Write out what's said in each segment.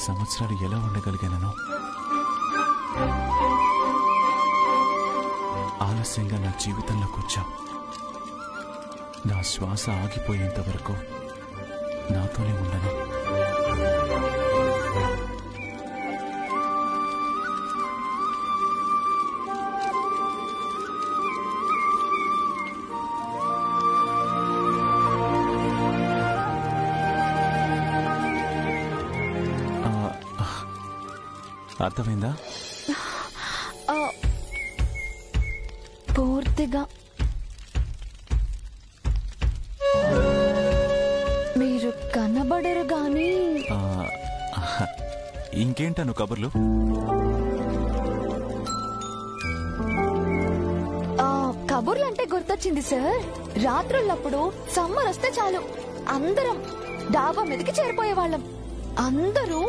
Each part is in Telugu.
సంవత్సరాలు ఎలా ఉండగలిగానో, ఆలస్యంగా నా జీవితంలోకి వచ్చా. నా శ్వాస ఆగిపోయేంత వరకు నాతోనే ఉండను. అర్థమైందా? పూర్తిగా. మీరు కనబడరు గాని. ఇంకేంటను కబుర్లు? కబుర్లంటే గుర్తొచ్చింది సార్. రాత్రులప్పుడు సమ్మర్ వస్తే చాలు అందరం డాబా మీదకి చేరిపోయేవాళ్ళం. అందరూ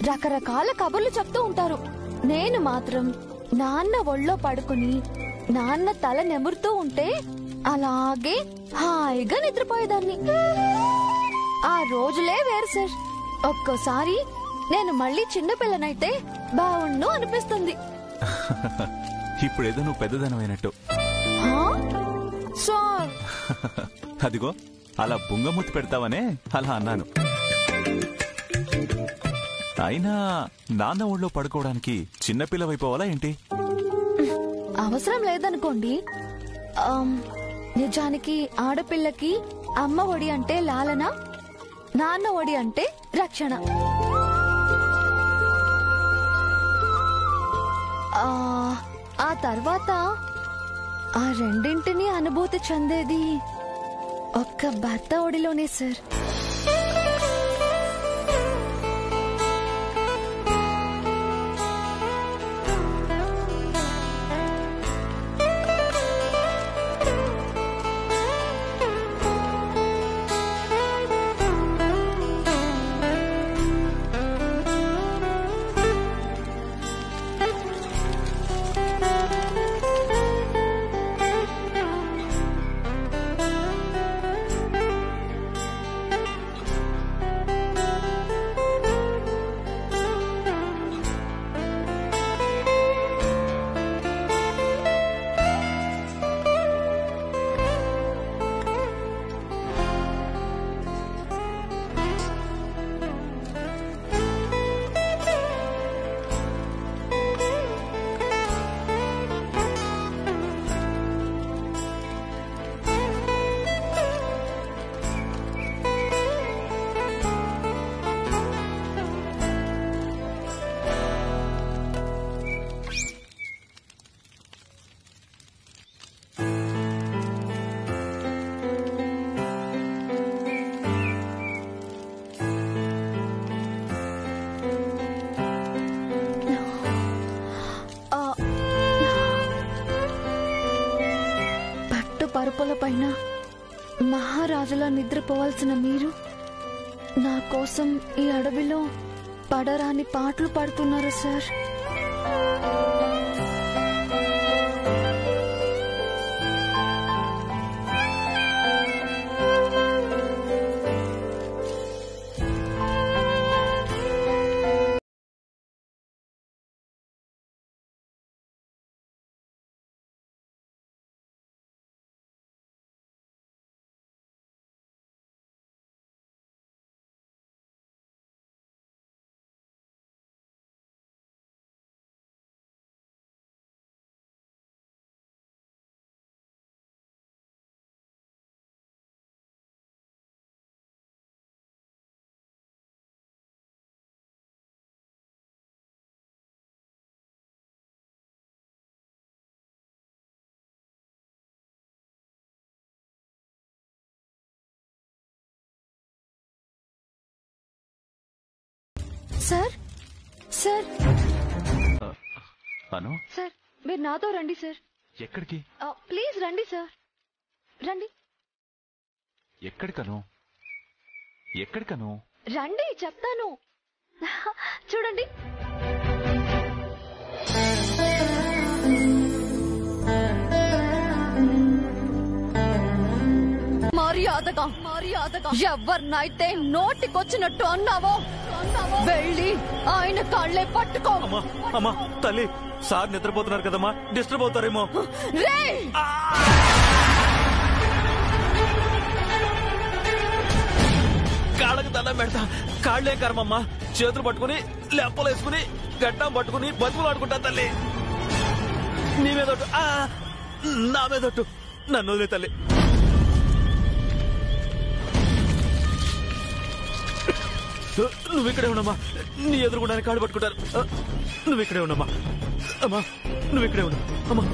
రకరకాల కబుర్లు చెప్తూ ఉంటారు. నేను మాత్రం నాన్న ఒళ్ళో పడుకుని నాన్న తల నెమురుతూ ఉంటే అలాగే హాయిగా నిద్రపోయేదాన్ని. ఆ రోజులే వేరు సార్. ఒక్కోసారి నేను మళ్ళీ చిన్నపిల్లనైతే బావుండు అనిపిస్తుంది. ఇప్పుడేదో నువ్వు పెద్దదనమైనట్టు. సార్ అదిగో అలా బుంగమూతి పెడతావనే అలా అన్నాను. అయినా నాన్న ఊళ్ళో పడుకోవడానికి చిన్నపిల్లవైపోవాలా ఏంటి? అవసరం లేదనుకోండి. నిజానికి ఆడపిల్లకి అమ్మ ఒడి అంటే లాలన, నాన్న ఒడి అంటే రక్షణ. ఆ తర్వాత ఆ రెండింటినీ అనుభూతి చెందేది ఒక్క భర్త ఒడిలోనే సార్. పరుపుల పైన మహారాజులా నిద్రపోవాల్సిన మీరు నా కోసం ఈ అడవిలో పడరాని పాటలు పాడుతున్నారు సార్. సార్ సార్ అను సార్, మీరు నాతో రండి సార్. ఎక్కడికి? ప్లీజ్ రండి సార్, రండి. ఎక్కడికను? ఎక్కడికను? రండి చెప్తాను. చూడండి. మర్యాద మర్యాదగా ఎవరినైతే నోటికొచ్చినట్టు అన్నావో వెళ్ళి ఆయన కాళ్లే పట్టుకో. అమ్మా తల్లి, సార్ నిద్రపోతున్నారు కదమ్మా, డిస్టర్బ్ అవుతారేమో. కాళ్ళకి దండం పెడతా. కాళ్లే కర్మమ్మా, చేతులు పట్టుకుని లెప్పలు వేసుకుని గడ్డం పట్టుకుని బతుకులు ఆడుకుంటా తల్లి. నీ మీదొట్టు, నా మీదొట్టు, నన్ను వదిలే తల్లి. నువ్వు ఇక్కడే ఉన్నామా, నీ ఎదురుకుండా కాళ్ళు పట్టుకుంటారు. నువ్వు ఇక్కడే ఉన్నామా, అమ్మా నువ్వు ఇక్కడే ఉన్నా అమ్మా.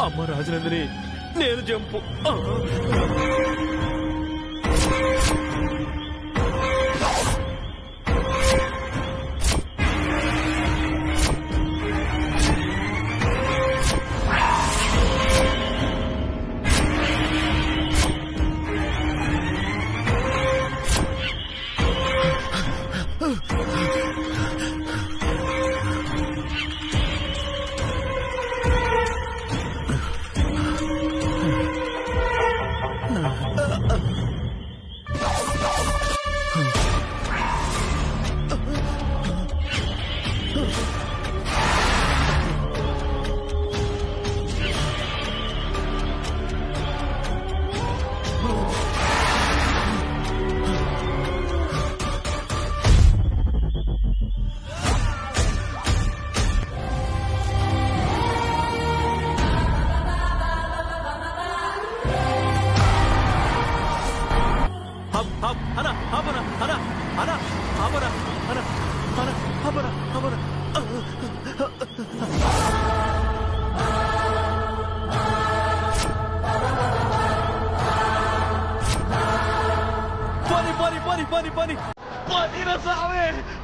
అమ్మ రాజనందిని, నేను జంపు.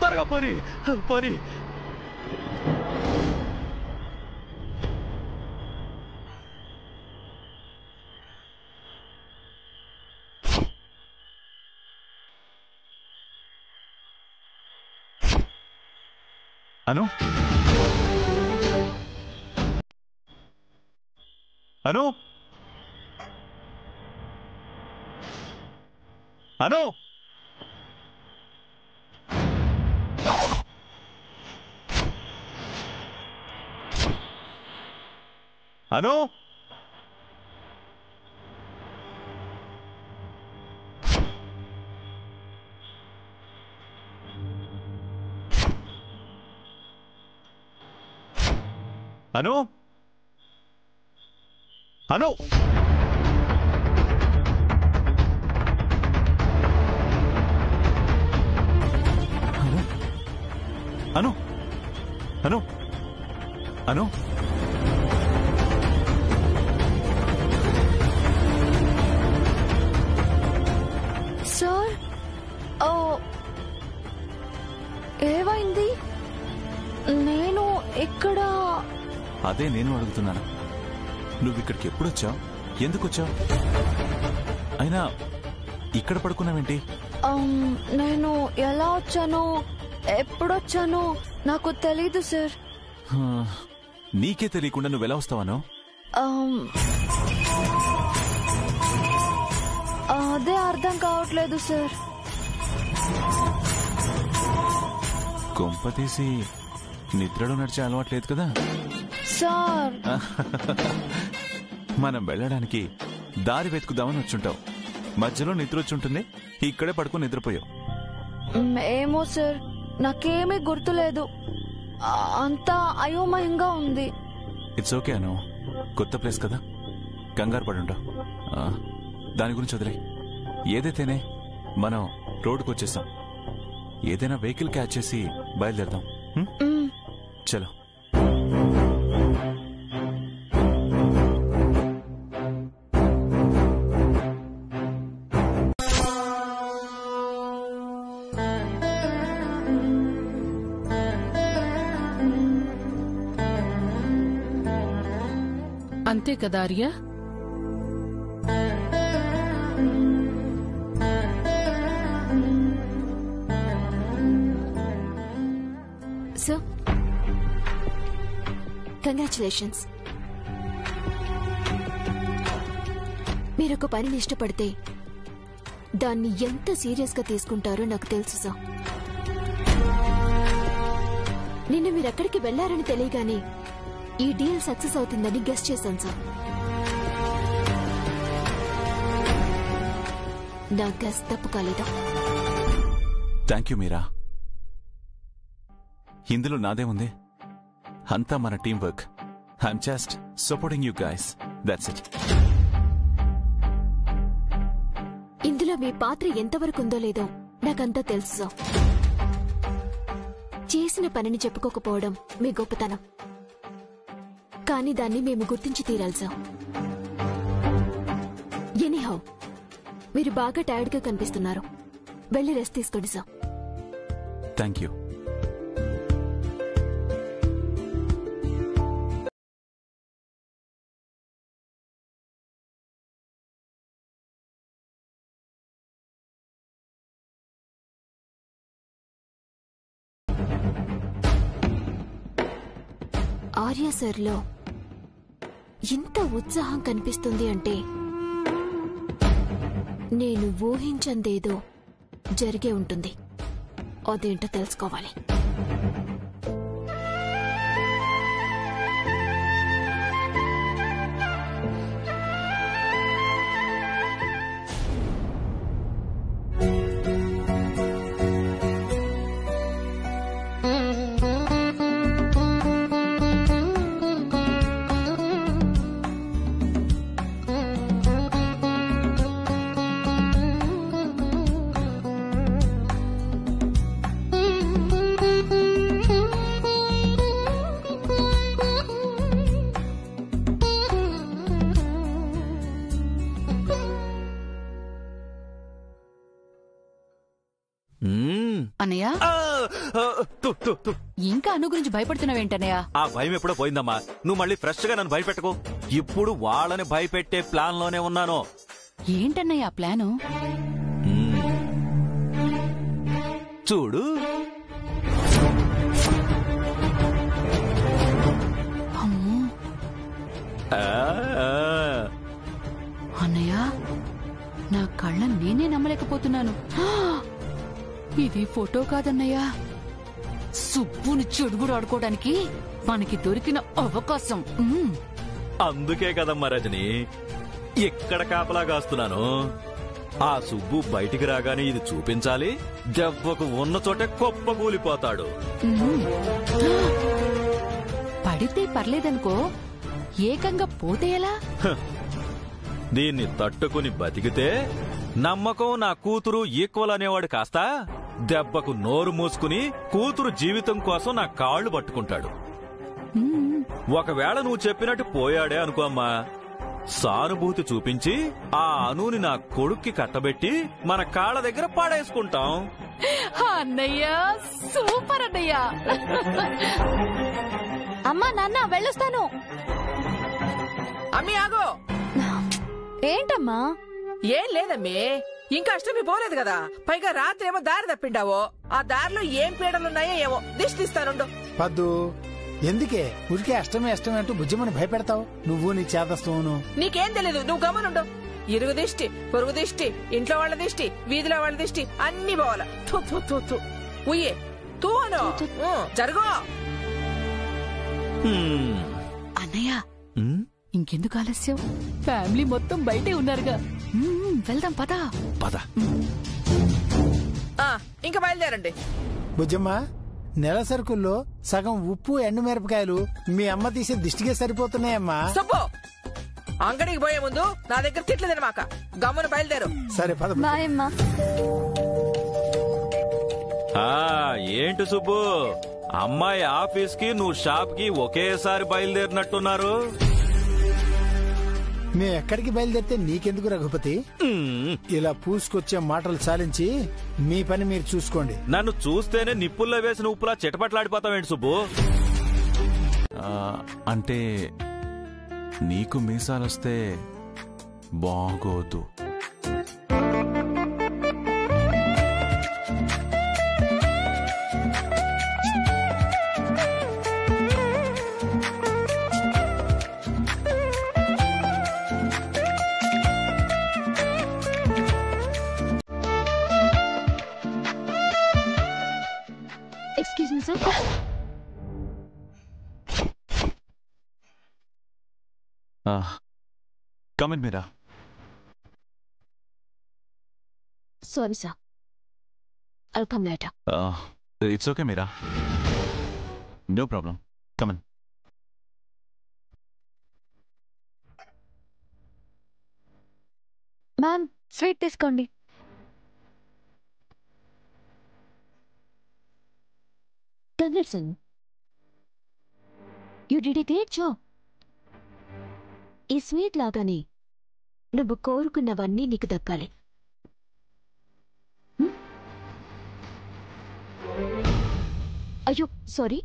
త్వరగా పని పని. అను అను అను అను అను అను అను అను అను సార్, ఏమైంది? నేను ఇక్కడ. అదే నేను అడుగుతున్నాను. నువ్వు ఇక్కడికి ఎప్పుడొచ్చావు, ఎందుకు వచ్చావు? అయినా ఇక్కడ పడుకున్నావేంటి? నేను ఎలా వచ్చానో ఎప్పుడొచ్చానో నాకు తెలీదు సార్. నీకే తెలియకుండా నువ్వెలా వస్తావనో? అదే అర్థం కావట్లేదు సార్. కొంపతీసి నిద్రలో నడిచే అలవాట్లేదు కదా సార్? మనం వెళ్ళడానికి దారి వెతుకుదామని వచ్చుంటావు. మధ్యలో నిద్ర వచ్చుంటుంది, ఇక్కడే పడుకుని నిద్రపోయావు. ఏమో సార్, నాకేమీ గుర్తులేదు. అంతా అయోమయంగా ఉంది. ఇట్స్ ఓకే అను, కొత్త ప్లేస్ కదా, కంగారు పడుంటావు. దాని గురించి వదిలే. ఏదైతేనే మనం రోడ్డుకు వచ్చేసాం. ఏదైనా వెహికల్ క్యాచ్ చేసి బయలుదేరదాం. చలో. అంతే కదా ఆర్య? So congratulations. మీరొక పనిని ఇష్టపడితే దాన్ని ఎంత సీరియస్ గా తీసుకుంటారో నాకు తెలుసు సార్. నిన్న మీరెక్కడికి వెళ్లారని తెలియగానే ఈ డీల్ సక్సెస్ అవుతుందని గెస్ చేశాను సార్. నా గెస్ తప్పు కాలేదా? థ్యాంక్ యూ మీరా. ఇందులో నాదేముంది, అంతా మన team work. I'm just supporting you guys, that's it. ఇందులో మీ పాత్ర ఎంతవరకు ఉందో లేదో నాకంతా తెలుసు సార్. చేసిన పనిని చెప్పుకోకపోవడం మీ గొప్పతనం, కానీ దాన్ని మేము గుర్తించి తీరాలి సార్. ఎనీహౌ, మీరు బాగా టైర్డ్ గా కనిపిస్తున్నారు. వెళ్ళి రెస్ట్ తీసుకోండి సార్. Thank you. ఆర్య సార్లో ఇంత ఉత్సాహం కనిపిస్తుంది అంటే నేను ఊహించందేదో జరిగే ఉంటుంది. అదేంటో తెలుసుకోవాలి. అన్నయ్య, ఇంకా అను గురించి భయపడుతున్నావేంటన్నయ్య? ఆ భయం ఎప్పుడో పోయిందమ్మా. నువ్వు మళ్ళీ ఫ్రెష్ గా నన్ను భయపెట్టకు. ఇప్పుడు వాళ్ళని భయపెట్టే ప్లాన్ లోనే ఉన్నాను. ఏంటన్నయ్య ఆ ప్లాను? చూడు. అమ్మో అన్నయ్య, నా కళ్ళ నేనే నమ్మలేకపోతున్నాను. ఇది ఫోటో కాదన్నయ్య, సుబ్బుని చెడుగుడు ఆడుకోవడానికి మనకి దొరికిన అవకాశం. అందుకే కదమ్మా రజని ఎక్కడ కాపలా కాస్తున్నాను. ఆ సుబ్బు బయటికి రాగానే ఇది చూపించాలి. దెబ్బకు ఉన్న చోటే కొప్ప కూలిపోతాడు. పడితే పర్లేదనుకో, ఏకంగా పోతే ఎలా? దీన్ని తట్టుకుని బతికితే నమ్మకం నా కూతురు ఈక్వల్ అనేవాడు కాస్త దెబ్బకు నోరు మూసుకుని కూతురు జీవితం కోసం నా కాళ్లు పట్టుకుంటాడు. ఒకవేళ నువ్వు చెప్పినట్టు పోయాడే అనుకో అమ్మా, సానుభూతి చూపించి ఆ అనుని నా కొడుక్కి కట్టబెట్టి మన కాళ్ళ దగ్గర పాడేసుకుంటాం. అన్నయ్య, సూపర్ అన్నయ్య. అమ్మా నాన్న వెళ్ళొస్తాను. అమ్మి ఆగో. ఏంటమ్మా? ఏం లేదమ్మి, ఇంకా అష్టమి పోలేదు కదా. పైగా రాత్రి ఏమో దారి తప్పిండావో. ఆ దారిలో ఏం పీడలున్నాయో ఏమో దిష్టి తీస్తానుండు. పద్దు, ఎందుకే ఉరికే అష్టమి అష్టమి అంటూ బుజ్జమని భయపెడతావు? నువ్వు నీ చేతస్తూను. నీకేం తెలీదు, నువ్వు గమనుండు. ఇరుగు దిష్టి, పొరుగు దిష్టి, ఇంట్లో వాళ్ళ దిష్టి, వీధిలో వాళ్ళ దిష్టి అన్ని పోవాల. ఉయ్యే తూ అను జరుగో. అన్నయ్య, ఇంకెందుకు ఆలస్యం? ఫ్యామిలీ మొత్తం బయటే ఉన్నారుగా. వెళ్దాం పదా. పద. ఇంకా బయలుదేరండి. బుజ్జమ్మ, నెల సరుకుల్లో సగం ఉప్పు ఎండుమిరపకాయలు మీ అమ్మ తీసే దిష్టికే సరిపోతున్నాయమ్మా. సుబ్బు, అంగడికి పోయే ముందు నా దగ్గర తిట్లు తినమాక. గమ్మున బయలుదేరు. సరే పద. బాయమ్మా. ఏంటి సుబ్బు, అమ్మాయి ఆఫీస్ కి నువ్వు షాప్ కి ఒకేసారి బయలుదేరినట్టున్నారు. మేము ఎక్కడికి బయలుదేరితే నీకెందుకు రఘుపతి? ఇలా పూసుకొచ్చే మాటలు చాలించి మీ పని మీరు చూసుకోండి. నన్ను చూస్తేనే నిప్పుల్లో వేసిన ఉప్పులా చిటపట్లాడిపోతావేంటి సుబ్బు? అంటే నీకు మీసాలొస్తే బాగోదు. Excuse me sir. Come in, Mira. Sorry sir, I'll come later. It's okay, Mira. No problem. Come in. Ma'am sweet తీసుకోండి. Congrats, you did a great job. ఈ స్వీట్ లాగానే నువ్వు కోరుకున్నవన్నీ నీకు దక్కాలి. అయ్యో సారీ.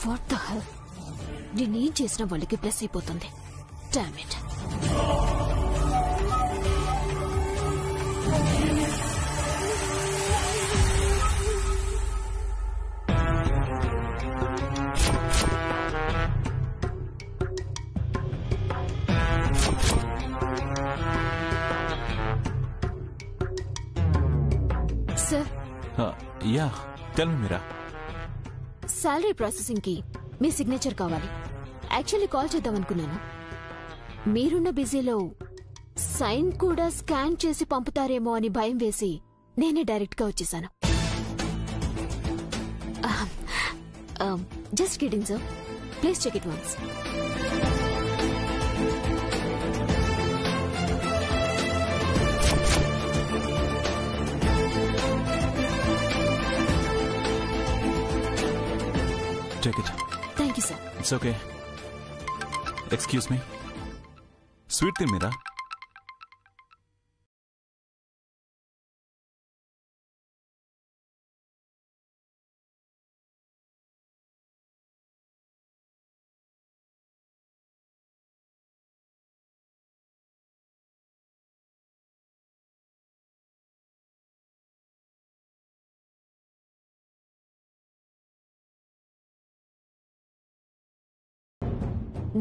వాట్ ద హెల్, నేనేం చేసిన వాళ్ళకి ప్లస్ అయిపోతుంది. Damn it. Sir, Yeah, tell me, Mira. Salary processing కి మీ సిగ్నేచర్ కావాలి. యాక్చువల్లీ కాల్ చేద్దాం అనుకున్నాను. మీరున్న బిజీలో సైన్ కూడా స్కాన్ చేసి పంపుతారేమో అని భయం వేసి నేనే డైరెక్ట్ గా వచ్చేసాను. Just kidding sir, please check it once. Take it. Thank you sir. It's okay. Excuse me. Sweet thing, Mira.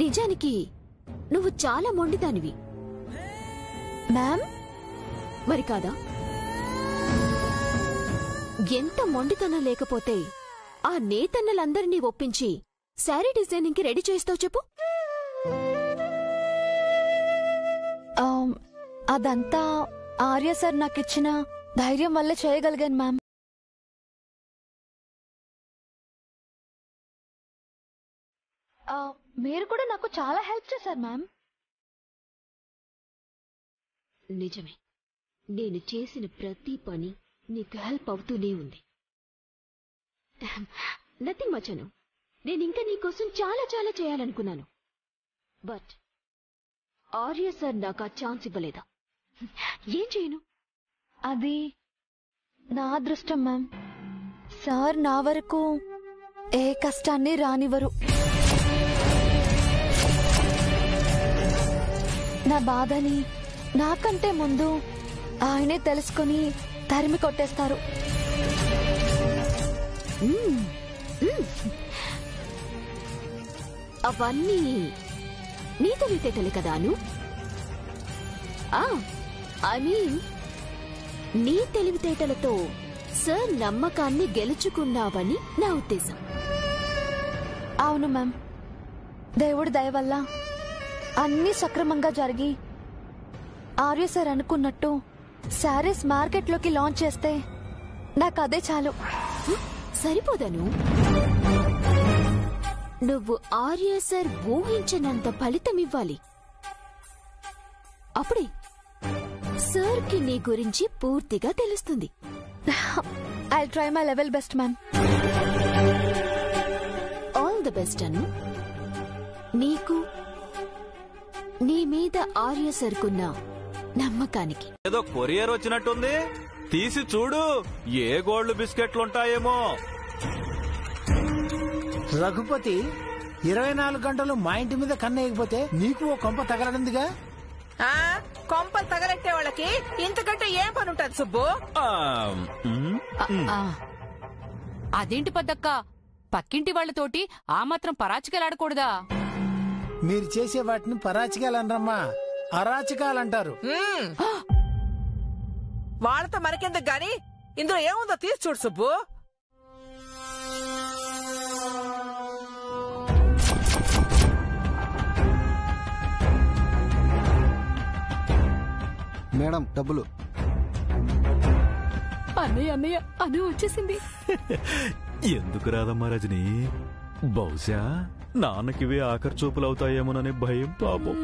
నిజానికి నువ్వు చాలా మొండిదానివి. మ్యామ్ మరి కాదా? ఎంత మొండితనం లేకపోతే ఆ నేతన్నలందరినీ ఒప్పించి శారీ డిజైనింగ్ కి రెడీ చేస్తావు చెప్పు. అదంతా ఆర్య సార్ నాకిచ్చిన ధైర్యం వల్ల చేయగలిగాను మ్యామ్. మీరు కూడా నాకు చాలా హెల్ప్ చేశారు మ్యామ్. నిజమే, నేను చేసిన ప్రతి పని నీకు హెల్ప్ అవుతూనే ఉంది. నథింగ్ మచను, నేను ఇంకా నీకోసం చాలా చాలా చేయాలనుకున్నాను. బట్ ఆర్య సార్ నాకు ఆ ఛాన్స్ ఇవ్వలేదా? ఏం చేయను? అది నా అదృష్టం మ్యామ్. సార్ నా వరకు ఏ కష్టాన్ని రానివ్వరు. నా బాధని నాకంటే ముందు ఆయనే తెలుసుకుని తరిమి కొట్టేస్తారు. అవన్నీ నీ తెలివితేటలే కదాను. ఐ మీన్ నీ తెలివితేటలతో సార్ నమ్మకాన్ని గెలుచుకున్నావని నా ఉద్దేశం. అవును మ్యామ్, దేవుడి దయ వల్ల అన్నీ సక్రమంగా జరిగి ఆర్య సార్ అనుకున్నట్టు శారీస్ మార్కెట్లోకి లాంచ్ చేస్తే నాకు అదే చాలు. సరిపోదను, నువ్వు ఆర్య సార్ ఊహించినంత ఫలితం ఇవ్వాలి. అప్పుడే సార్ కి నీ గురించి పూర్తిగా తెలుస్తుంది. I'll try my level best, ma'am. All the best Anu. నీకు నీ మీద ఆర్య సరుకున్న నమ్మకానికి. ఏదో కొరియర్ వచ్చినట్టుంది, తీసి చూడు, ఏ గోల్డ్ బిస్కెట్లుంటాయేమో. రఘుపతి 24 గంటలు మా ఇంటి మీద కన్నేయకపోతే నీకు ఓ కొంప తగలడిందిగా. కొంపలు తగలెట్టే వాళ్ళకి ఇంతకంటే ఏం పని ఉంటుంది సుబ్బు? అదేంటి పెద్దక్క, పక్కింటి వాళ్లతోటి ఆ మాత్రం పరాచికలాడకూడదా? మీరు చేసే వాటిని పరాచికాలనరమ్మా, అరాచకాలంటారు. వాళ్ళతో మనకెందుకు గాని ఇందులో ఏముందో తీసి చూడు సుబ్బు. మేడం డబ్బులు. అన్నయ్య అను వచ్చేసింది. ఎందుకు రాదమ్మా రజని? బహుశా నాన్నకివే ఆఖరి చూపులవుతాయేమోననే భయం పాపం.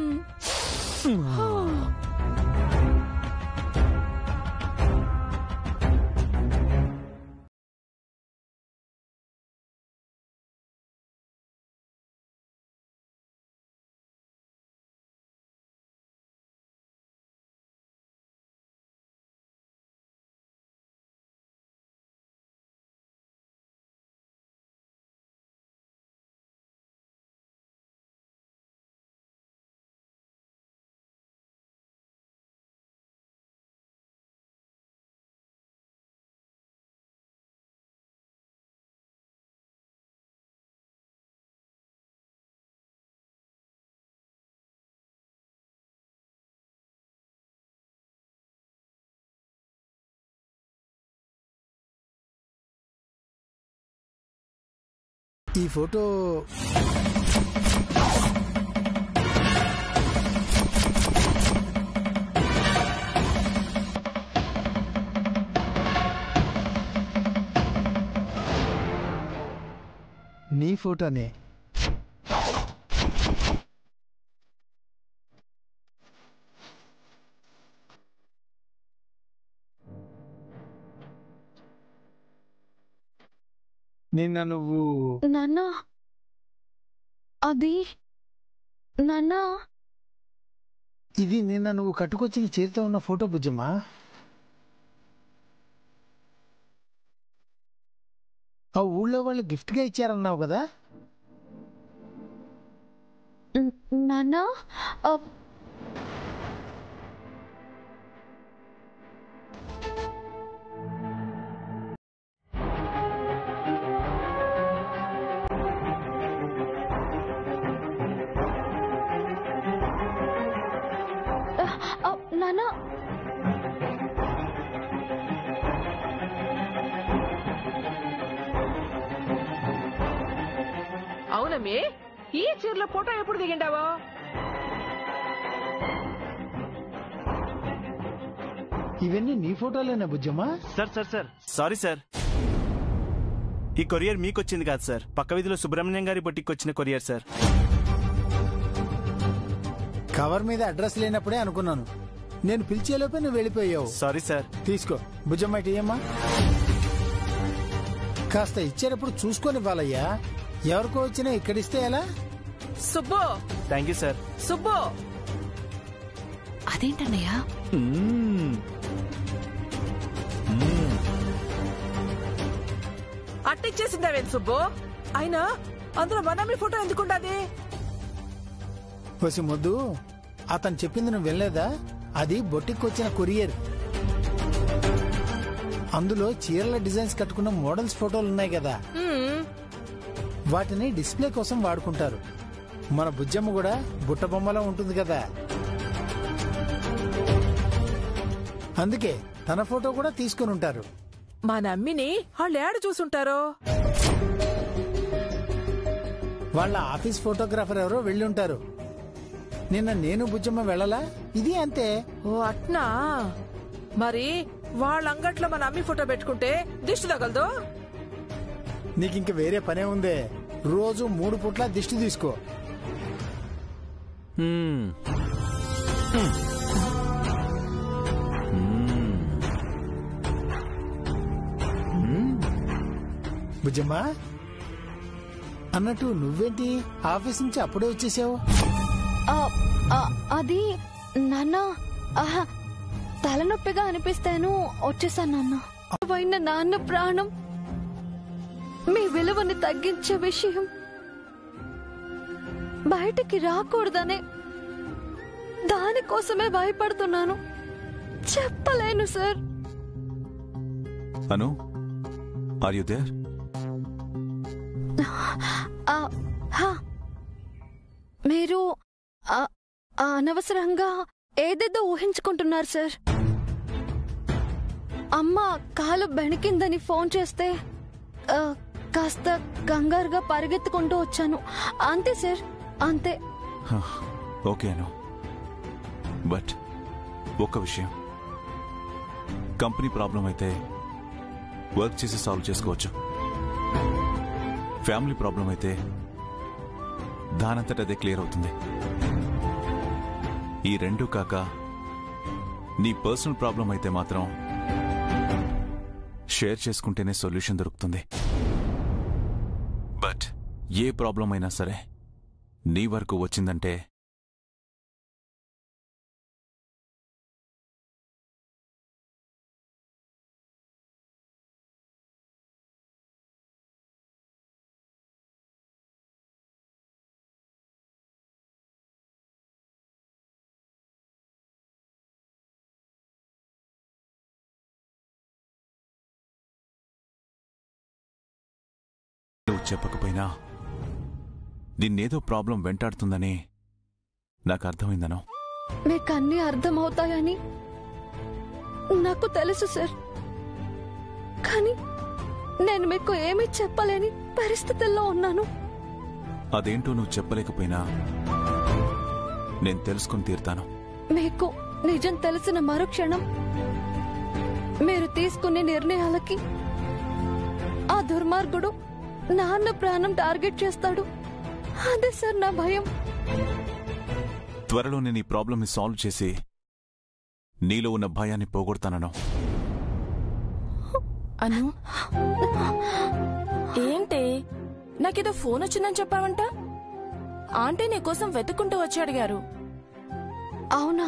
ఈ ఫోటో నీ ఫోటోనే. నిన్న నువ్వు నాన్న అది నాన్న ఇది నిన్న నువ్వు కట్టుకొచ్చిన చేతితో ఉన్న ఫోటో బుజ్జమ్మా. ఆ ఊళ్ళో వాళ్ళు గిఫ్ట్ గా ఇచ్చారన్నావు కదా. నాన్న నాన్న అవునమ్మే, ఈ చీరలో ఫోటో ఎప్పుడు దిగిండావో? ఇవన్నీ నీ ఫోటోలేనా బుజ్జమ్మా? సార్ సారీ సార్, ఈ కొరియర్ మీకొచ్చింది కాదు సార్, పక్క వీధిలో సుబ్రహ్మణ్యం గారి బొట్టికి వచ్చిన కొరియర్ సార్. కవర్ మీద అడ్రస్ లేనప్పుడే అనుకున్నాను. నేను పిలిచేలోపే నువ్వు వెళ్ళిపోయావు. Sorry sir. తీసుకో బుజ్జమ్మ, ఇయ్యమ్మా. కాస్త ఇచ్చేటప్పుడు చూసుకొని ఇవ్వాలయ్యా. ఎవరికో వచ్చినా ఇక్కడిస్తే ఎలా? Subbu. Thank you sir. Subbu. అదేంటన్నయ్యా? అట్టిచ్చేసిందావేం సుబ్బు? అయినా అందులో మనమ్మి ఫోటో ఎందుకుండాది? వసి మొద్దు, అతను చెప్పింది నువ్వు వెళ్ళలేదా? అది బొట్టికొచ్చిన కొరియర్. అందులో చీరల డిజైన్స్ కట్టుకున్న మోడల్స్ ఫోటోలు ఉన్నాయి కదా, వాటిని డిస్ప్లే కోసం వాడుకుంటారు. మన బుజ్జమ్మ కూడా బుట్ట బొమ్మలో ఉంటుంది కదా, అందుకే తన ఫోటో కూడా తీసుకుని ఉంటారు. మా నమ్మిని వాళ్ళు ఏడ చూసుంటారో? వాళ్ళ ఆఫీస్ ఫోటోగ్రాఫర్ ఎవరో వెళ్ళి ఉంటారు. నిన్న నేను బుజ్జమ్మ వెళ్ళలా, ఇది అంతే. ఓ అట్నా? మరి వాళ్ళ అంగట్లో మన అమ్మి ఫోటో పెట్టుకుంటే దిష్టి తగలదు? నీకింక వేరే పనే ఉందే. రోజు 3 పూట్ల దిష్టి తీసుకో. బుజ్జమ్మా, అన్నట్టు నువ్వేంటి ఆఫీస్ నుంచి అప్పుడే వచ్చేసావు? అది నాన్న ఆహా, తలనొప్పిగా అనిపిస్తేను వచ్చేసాను నాన్న. అయిన నాన్న ప్రాణం మీ విలువని తగ్గించే విషయం బయటికి రాకూడదనే దానికోసమే భయపడుతున్నాను. చెప్పలేను sir. Anu, are you there? మీరు అనవసరంగా ఏదేదో ఊహించుకుంటున్నారు సార్. అమ్మ కాలు బెణికిందని ఫోన్ చేస్తే కాస్త కంగారుగా పరిగెత్తుకుంటూ వచ్చాను. అంతే సార్, అంతే. ఓకే అను, బట్ ఒక్క విషయం, కంపెనీ ప్రాబ్లం అయితే వర్క్ చేసి సాల్వ్ చేసుకోవచ్చు. ఫ్యామిలీ ప్రాబ్లం అయితే దానంతట అదే క్లియర్ అవుతుంది. ఈ రెండు కాక నీ పర్సనల్ ప్రాబ్లం అయితే మాత్రం షేర్ చేసుకుంటేనే సొల్యూషన్ దొరుకుతుంది. బట్ ఏ ప్రాబ్లం అయినా సరే నీ వరకు వచ్చిందంటే నువ్వు చెప్పకపోయినా నిన్నేదో ప్రాబ్లం వెంటాడుతుందని నాకు అర్థమైందను. మీకు అన్నీ అర్థమవుతాయని నాకు తెలుసు సార్, కానీ నేను మీకు ఏమీ చెప్పలేని పరిస్థితుల్లో ఉన్నాను. అదేంటో నువ్వు చెప్పలేకపోయినా నేను తెలుసుకుని తీరుతాను. మీకు నిజం తెలిసిన మరుక్షణం మీరు తీసుకునే నిర్ణయాలకి ఆ దుర్మార్గుడు నాన్న ప్రాణం టార్గెట్ చేస్తాడు. అదే సార్ నా భయం. త్వరలో నేను ఈ ప్రాబ్లంని సాల్వ్ చేసి నీలో ఉన్న భయాన్ని పోగొడతానను. అను, ఏంటి నాకేదో ఫోన్ వచ్చిందని చెప్పావంట? ఆంటీ నీకోసం వెతుక్కుంటూ వచ్చి అడిగారు. అవునా?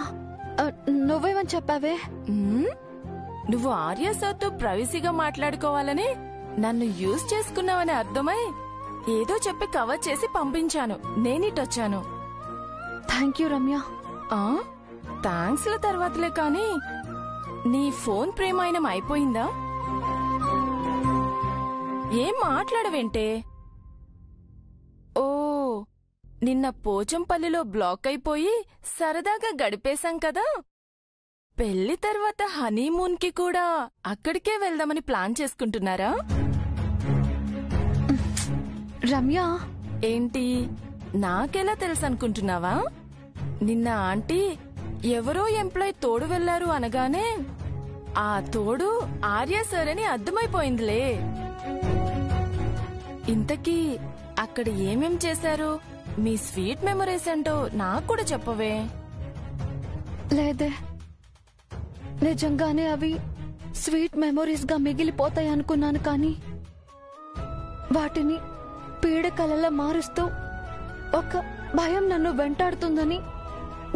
నువ్వేమని చెప్పావే? నువ్వు ఆర్య సార్తో ప్రైవసీగా మాట్లాడుకోవాలని నన్ను యూజ్ చేసుకున్నావని అర్థమై ఏదో చెప్పి కవర్ చేసి పంపించాను. నేనిటొచ్చాను. Thank you Ramya. థ్యాంక్స్ల తర్వాతలే కాని నీ ఫోన్ ప్రేమాయణం అయిపోయిందా? ఏం మాట్లాడవేంటే? ఓ, నిన్న పోచంపల్లిలో బ్లాక్ అయిపోయి సరదాగా గడిపేశాం కదా. పెళ్లి తర్వాత హనీమూన్ కి కూడా అక్కడికే వెళ్దామని ప్లాన్ చేసుకుంటున్నారా? రమ్య, ఏంటి నాకెలా తెలుసనుకుంటున్నావా? నిన్న ఆంటీ ఎవరో ఎంప్లాయ్ తోడు వెళ్లారు అనగానే ఆ తోడు ఆర్య సార్ అని అర్థమైపోయిందిలే. ఇంతకీ అక్కడ ఏమేం చేశారు? మీ స్వీట్ మెమరీస్ ఏంటో నాకు కూడా చెప్పవే. లేదే, నిజంగానే అవి స్వీట్ మెమరీస్ గా మిగిలిపోతాయి అనుకున్నాను, కానీ వాటిని పీడకలలా మారుస్తూ ఒక భయం నన్ను వెంటాడుతుందని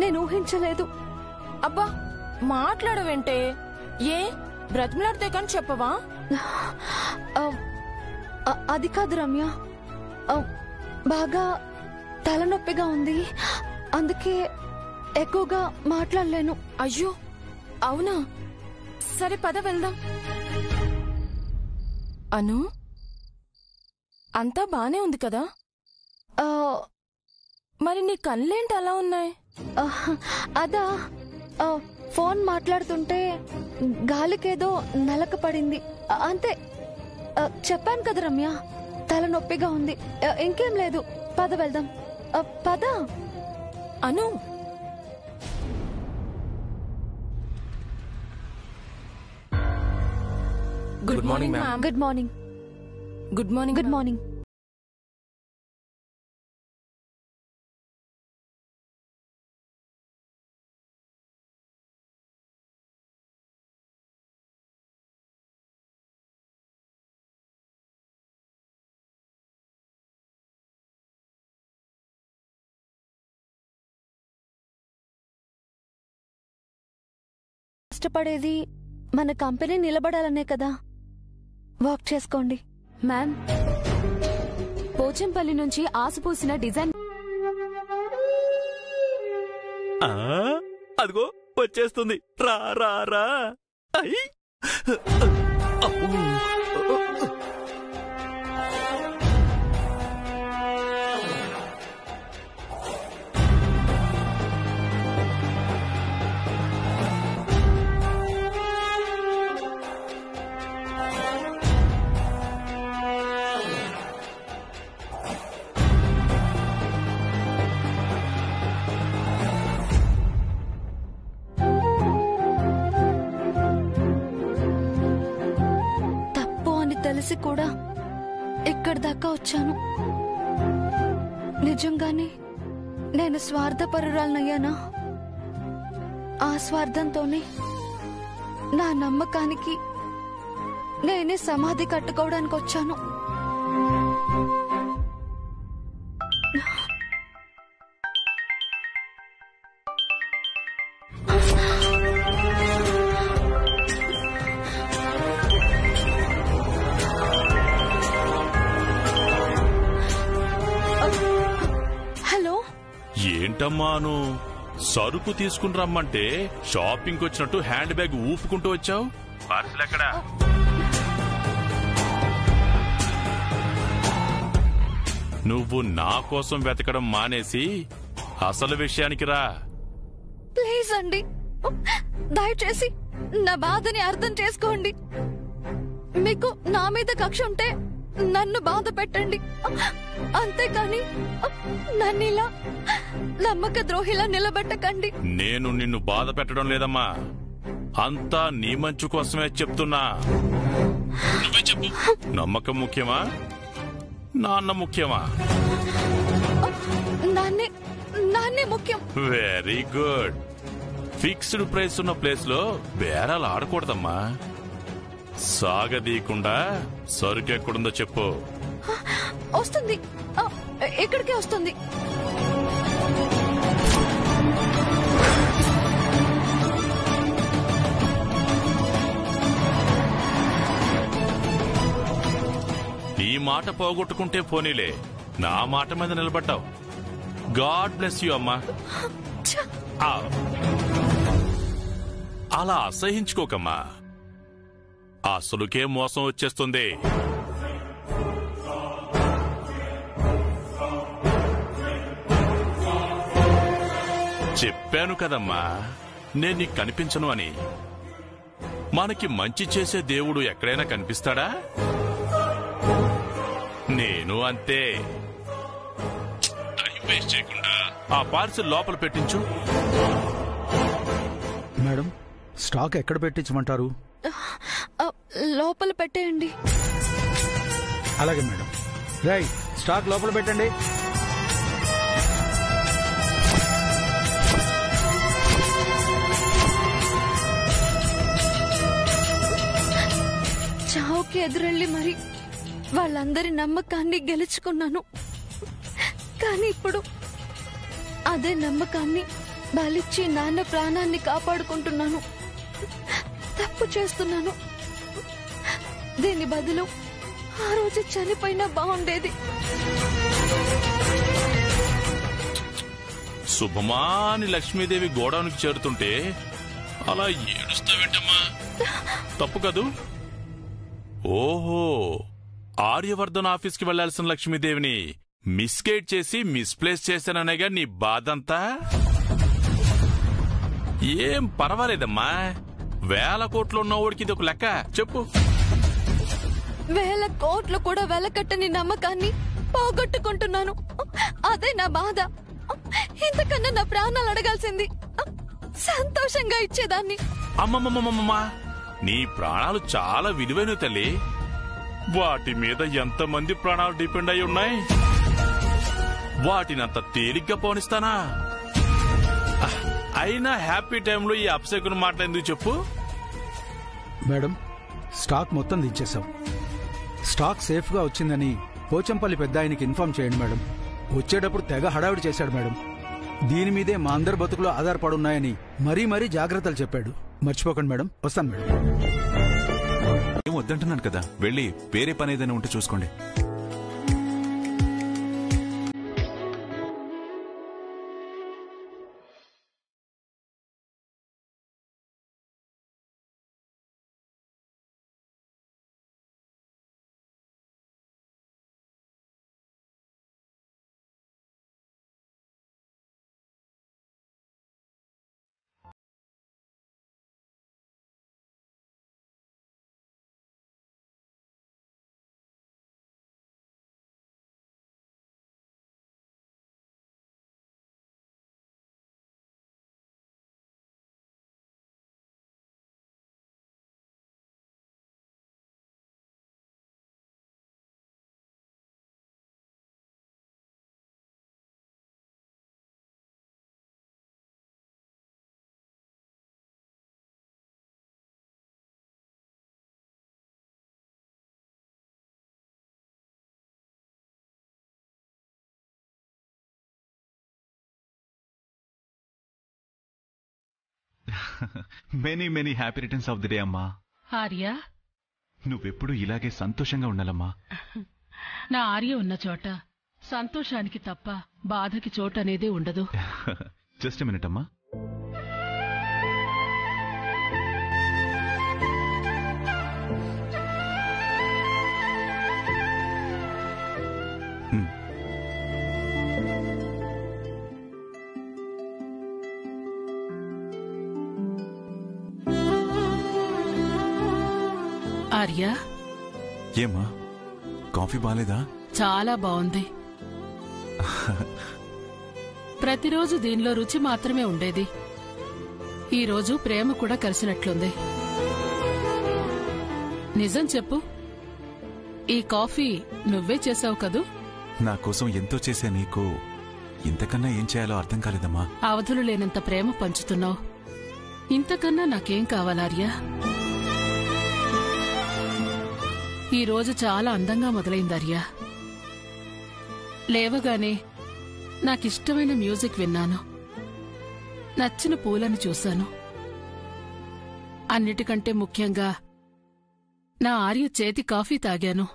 నేను ఊహించలేదు. అబ్బా, మాట్లాడవేంటే? ఏ బ్రతిమలాడితే కానీ చెప్పవా? అది కాదు రమ్య, బాగా తలనొప్పిగా ఉంది, అందుకే ఎక్కువగా మాట్లాడలేను. అయ్యో అవునా? సరే పద వెళ్దాం. అను, అంతా బానే ఉంది కదా? మరి నీ కళ్ళేంటి అలా ఉన్నాయి? అదా, ఫోన్ మాట్లాడుతుంటే గాలికేదో నలక పడింది అంతే. చెప్పాను కదా రమ్య, తలనొప్పిగా ఉంది. ఇంకేం లేదు, పద వెళ్దాం. పద. Anu, good morning ma'am. Good morning. Good morning. Good morning. కష్టపడేది మన కంపెనీ నిలబడాలనే కదా. వర్క్ చేసుకోండి. మ్యామ్, పోచంపల్లి నుంచి ఆసుపూసిన డిజైన్ అదిగో వచ్చేస్తుంది. రా రా రా. అయ్యి తెలిసి కూడా ఇక్కడి దాకా వచ్చాను. నిజంగానే నేను స్వార్థపరురాలనయ్యానా? ఆ స్వార్థంతోనే నా నమ్మకానికి నేనే సమాధి కట్టుకోవడానికి వచ్చాను. ఏంటమ్మాను, సరుకు తీసుకుని రమ్మంటే షాపింగ్ వచ్చినట్టు హ్యాండ్ బ్యాగ్ ఊపుకుంటూ వచ్చావు? పార్సల్ ఎక్కడా? నువ్వు నా కోసం వెతకడం మానేసి అసలు విషయానికి రా. ప్లీజ్ అండి, దయచేసి నా బాధని అర్థం చేసుకోండి. మీకు నా మీద కక్ష ఉంటే నన్ను బాధ పెట్టండి, అంతేకాని నన్నిలా నమ్మక ద్రోహిలా నిలబెట్టకండి. నేను నిన్ను బాధ పెట్టడం లేదమ్మా, అంతా నీ మంచు కోసమే చెప్తున్నా. నువ్వే చెప్పు, నమ్మకం ముఖ్యమా, నాన్న ముఖ్యమా? నాన్నే ముఖ్యం. Very good. ఫిక్స్డ్ ప్రైస్ ఉన్న ప్లేస్ లో బేరాలు ఆడకూడదమ్మా. సాగదీయకుండా సరుకెక్కడుందో చెప్పు. వస్తుంది, ఇక్కడికే వస్తుంది. నీ మాట పోగొట్టుకుంటే పోనీలే, నా మాట మీద నిలబడ్డావు. గాడ్ బ్లెస్ యూ అమ్మా. అలా అసహించుకోకమ్మా, అసలుకే మోసం వచ్చేస్తుంది. చెప్పాను కదమ్మా, నేను నీకు కనిపించను అని. మనకి మంచి చేసే దేవుడు ఎక్కడైనా కనిపిస్తాడా? నేను అంతే. టైం వేస్ట్ చేయకుండా ఆ పార్సిల్ లోపల పెట్టించు. మేడం, స్టాక్ ఎక్కడ పెట్టించమంటారు? లోపల పెట్టేయండి. అలాగే మేడం. రైట్, స్టాక్ లోపల పెట్టండి. చావుకి ఎదురెళ్ళి మరి వాళ్ళందరి నమ్మకాన్ని గెలుచుకున్నాను. కానీ ఇప్పుడు అదే నమ్మకాన్ని బలిచ్చి నాన్న ప్రాణాన్ని కాపాడుకుంటున్నాను. తప్పు చేస్తున్నాను. దీని బదులు ఆ రోజు చనిపోయినా బాగుండేది. శుభమాని లక్ష్మీదేవి గోడౌన్కి చేరుతుంటే అలా ఏడుస్తావేంటమ్మా? తప్పు కదూ? ఓహో, ఆర్యవర్ధన్ ఆఫీస్కి వెళ్లాల్సిన లక్ష్మీదేవిని మిస్గైడ్ చేసి మిస్ప్లేస్ చేశాననేగా నీ బాధంతా? ఏం పర్వాలేదమ్మా, 1000 కోట్లు ఉన్నవాడికి ఇది ఒక లెక్క. చెప్పు. 1000 కోట్లు కూడా వెలకట్టని నమ్మకాన్ని పోగొట్టుకుంటున్నాను. అదే నా బాధ. ఇంతకన్నా నా ప్రాణాలు అడగాల్సింది సంతోషంగా ఇచ్చేదాన్ని. అమ్మమ్మమ్మమ్మమ్మా, నీ ప్రాణాలు చాలా విలువైనవి తల్లి. వాటి మీద ఎంతమంది ప్రాణాలు డిపెండ్ అయి ఉన్నాయి. వాటినంత తేలిగ్గా పోనిస్తానా? అయినా హ్యాపీ టైంలో ఈ అప్సెకుని మాటలు ఎందుకు చెప్పు? మేడం, స్టాక్ మొత్తం దించేశాం. స్టాక్ సేఫ్ గా వచ్చిందని పోచంపల్లి పెద్ద ఆయనకి ఇన్ఫార్మ్ చేయండి మేడం. వచ్చేటప్పుడు తెగ హడావిడి చేశాడు మేడం. దీని మీదే మా అందరి బతుకులు ఆధారపడున్నాయని మరీ మరీ జాగ్రత్తలు చెప్పాడు. మర్చిపోకండి మేడం. వస్తాను మేడం. ఏం వద్దంటున్నాను కదా, వెళ్ళి వేరే పని ఏదైనా ఉంటే చూసుకోండి. Many many happy returns of the day అమ్మా. ఆర్య, నువ్వెప్పుడు ఇలాగే సంతోషంగా ఉండాలమ్మా. నా ఆర్య ఉన్న చోట సంతోషానికి తప్ప బాధకి చోటు అనేదే ఉండదు. జస్ట్ మినిట్ అమ్మా. ఆర్య, ఏమ్మా, కాఫీ బాలేదా? చాలా బాగుంది. ప్రతిరోజు దీనిలో రుచి మాత్రమే ఉండేది. ఈరోజు ప్రేమ కూడా కలిసినట్లుంది. నిజం చెప్పు, ఈ కాఫీ నువ్వే చేసావు కదూ? నా కోసం ఎంతో చేసే నీకు ఇంతకన్నా ఏం చేయాలో అర్థం కాలేదమ్మా. అవధులు లేనంత ప్రేమ పంచుతున్నావు. ఇంతకన్నా నాకేం కావాలార్య? ఈ రోజు చాలా అందంగా మొదలైందర్యా. లేవగానే నాకిష్టమైన మ్యూజిక్ విన్నాను, నచ్చిన పూలను చూశాను. అన్నిటికంటే ముఖ్యంగా నా ఆర్య చేతి కాఫీ తాగాను.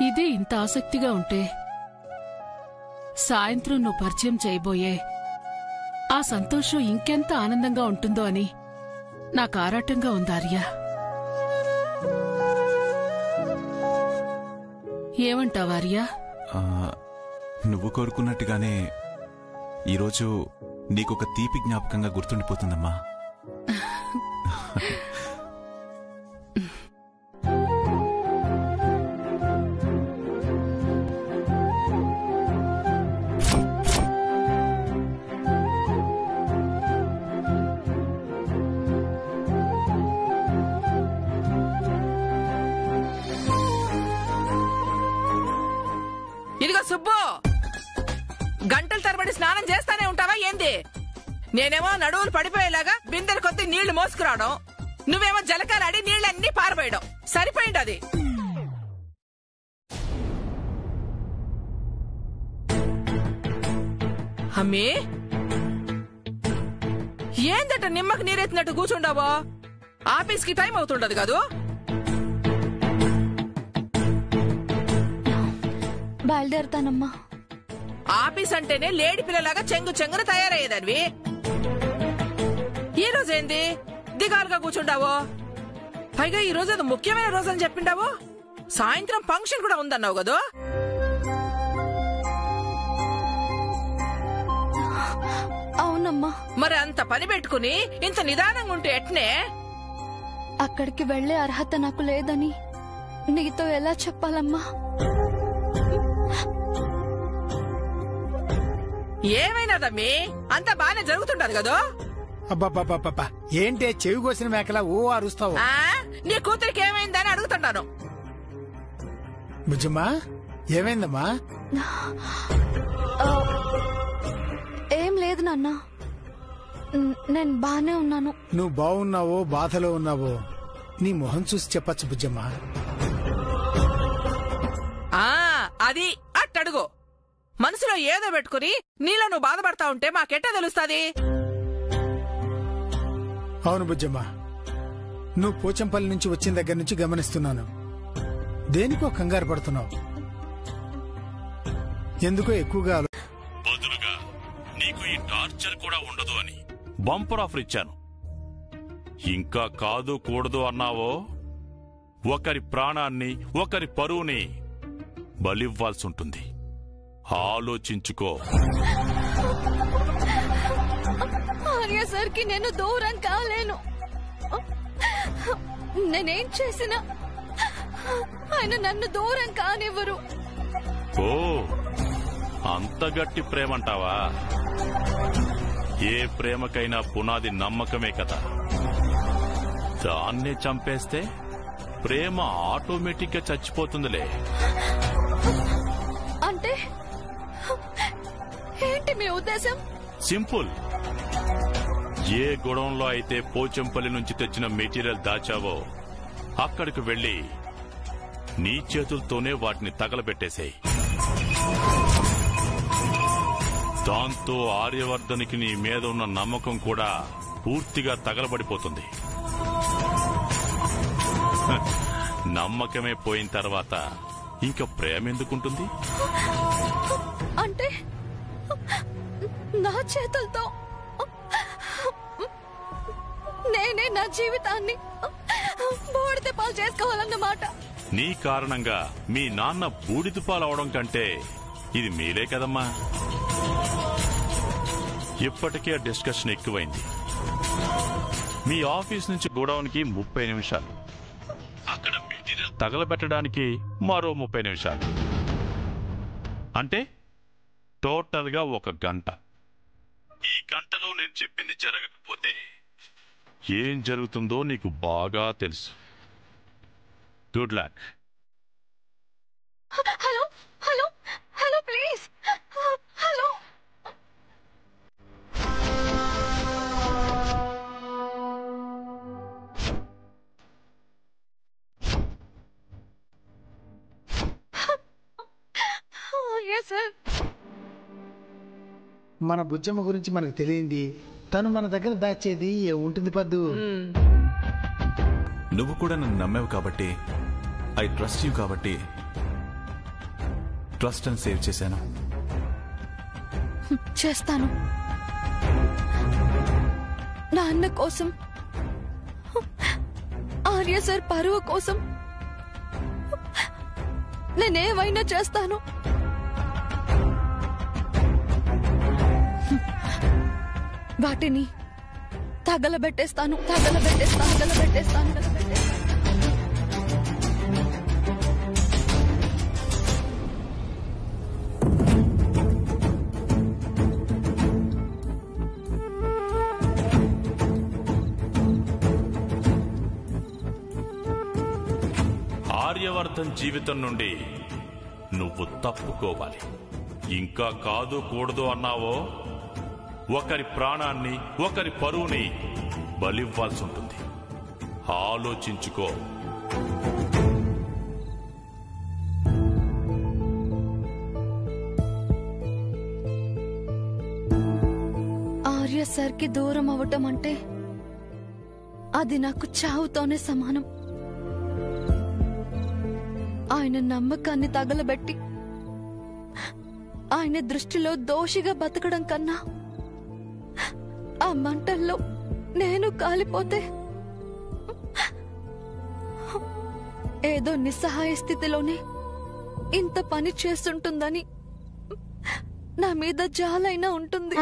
ఇదే ఇంత ఆసక్తిగా ఉంటే సాయంత్రం నువ్వు పరిచయం చేయబోయే ఆ సంతోషం ఇంకెంత ఆనందంగా ఉంటుందో అని నాకు ఆరాటంగా ఉందార్యా. ఏమంటావార్యా? నువ్వు కోరుకున్నట్టుగానే ఈరోజు నీకొక తీపి జ్ఞాపకంగా గుర్తుండిపోతుందమ్మా. ఇదిగో సుబ్బు, గంటల తరబడి స్నానం చేస్తానే ఉంటావా ఏంది? నేనేమో నడువులు పడిపోయేలాగా బిందెల కొద్ది నీళ్లు మోసుకురావడం, నువ్వేమో జలకాలాడి నీళ్ళన్నీ పారబోయడం. సరిపోయింది అది. అమ్మీ, ఏందట నిమ్మకి నీరెత్తినట్టు కూర్చుండావో? ఆఫీస్కి టైం అవుతుండదు కాదు? బయలుదేరుతానమ్మా. ఆఫీస్ అంటేనే లేడి పిల్లలాగా చెంగు చెంగున తయారయ్యేదానివి. ఈ రోజేంది దిగాలుగా కూర్చుండావో? పైగా ఈ రోజు అది ముఖ్యమైన రోజు అని చెప్పిండావు. సాయంత్రం ఫంక్షన్ కూడా ఉందన్నావు కదా? అవునమ్మా. మరి అంత పని పెట్టుకుని ఇంత నిదానంగా ఉంటే ఎట్నే? అక్కడికి వెళ్లే అర్హత నాకు లేదని నీతో ఎలా చెప్పాలమ్మా? ఏమైనాదమ్మీ, అంతా బానే జరుగుతుంటది కదా? అబ్బాబ్బాబ్బా, ఏంటే చెవి కోసిన మేకలా ఓ అరుస్తావు? నీ కూతురికి ఏమైందని అడుగుతున్నాను. బుజ్జమ్మా, ఏమైందమ్మా? ఏం లేదు నాన్న, నేను బానే ఉన్నాను. నువ్వు బాగున్నావో బాధలో ఉన్నావో నీ మొహం చూసి చెప్పచ్చు బుజ్జమ్మా. అది అట్టడుగు. మనసులో ఏదో పెట్టుకుని నీలో నువ్వు బాధపడతా ఉంటే మాకెట్టా తెలుస్తాది? అవును బుజ్జమ్మ, నువ్వు పోచంపల్లి నుంచి వచ్చిన దగ్గర నుంచి గమనిస్తున్నాను. దేనికో కంగారు పడుతున్నావు. ఎందుకో ఎక్కువగా బదులుగా నీకు ఈ టార్చర్ కూడా ఉండదు అని బంపర్ ఆఫర్ ఇచ్చాను. ఇంకా కాదు కూడదు అన్నావో ఒకరి ప్రాణాన్ని ఒకరి పరువుని బలివ్వాల్సి ఉంటుంది. ఆలోచించుకో. ఆర్య సార్ కి నేను దూరం కాలేను. నేనేం చేసినా ఆయన నన్ను దూరం కానివ్వరు. ఓ, అంత గట్టి ప్రేమంటావా? ఏ ప్రేమకైనా పునాది నమ్మకమే కదా. దాన్నే చంపేస్తే ప్రేమ ఆటోమేటిక్ గా చచ్చిపోతుందిలే. అంటే ఏంటి మీ ఉద్దేశం? సింపుల్. ఏ గొడవంలో అయితే పోచంపల్లి నుంచి తెచ్చిన మెటీరియల్ దాచావో అక్కడికి వెళ్లి నీ చేతులతోనే వాటిని తగలబెట్టేసేయ్. దాంతో ఆర్యవర్ధనికి నీ మీద ఉన్న నమ్మకం కూడా పూర్తిగా తగలబడిపోతుంది. నమ్మకమే పోయిన తర్వాత ఇంకా ప్రేమ ఎందుకుంటుంది? అంటే నా చేతులతో నేనే నా జీవితాన్ని బూడిద పాలు చేసుకోవాలన్నమాట. నీ కారణంగా మీ నాన్న బూడిద పాలవడం కంటే ఇది మీరే కదమ్మా. ఇప్పటికే డిస్కషన్ ఎక్కువైంది. మీ ఆఫీస్ నుంచి గోడౌన్కి 30 నిమిషాలు, అక్కడ మెటీరియల్ తగలబెట్టడానికి మరో 30 నిమిషాలు, అంటే టోటల్ గా 1 గంట. ఈ గంటలో నేను చెప్పింది జరగకపోతే ఏం జరుగుతుందో నీకు బాగా తెలుసు. Good luck. Hello hello hello please hello. Sir, మన బుజ్జమ్మ గురించి మనకు తెలియంది. తను మన దగ్గర దాచేది ఉంటుంది పద్దు. నువ్వు కూడా నన్ను నమ్మావు కాబట్టి, ఐ ట్రస్ట్ యూ కాబట్టి ట్రస్ట్ అని సేవ్ చేశాను. చేస్తాను. నా అన్న కోసం, ఆర్య సార్ పరువు కోసం నేనేమైనా చేస్తాను. వాటిని తగలబెట్టేస్తాను. ఆర్యవర్ధన్ జీవితం నుండి నువ్వు తప్పుకోవాలి. ఇంకా కాదు కూడదు అన్నావో ఒకరి ప్రాణాన్ని ఒకరి పరువుని బలివ్వాల్సి ఉంటుంది. ఆలోచించుకో. ఆర్య సార్ కి దూరం అవటం అంటే అది నాకు చావుతోనే సమానం. ఆయన నమ్మకాన్ని తగలబెట్టి ఆయన దృష్టిలో దోషిగా బతకడం కన్నా ఆ మంటల్లో నేను కాలిపోతే ఏదో నిస్సహాయ స్థితిలోనే ఇంత పని చేస్తుంటుందని నా మీద జాలైనా ఉంటుంది.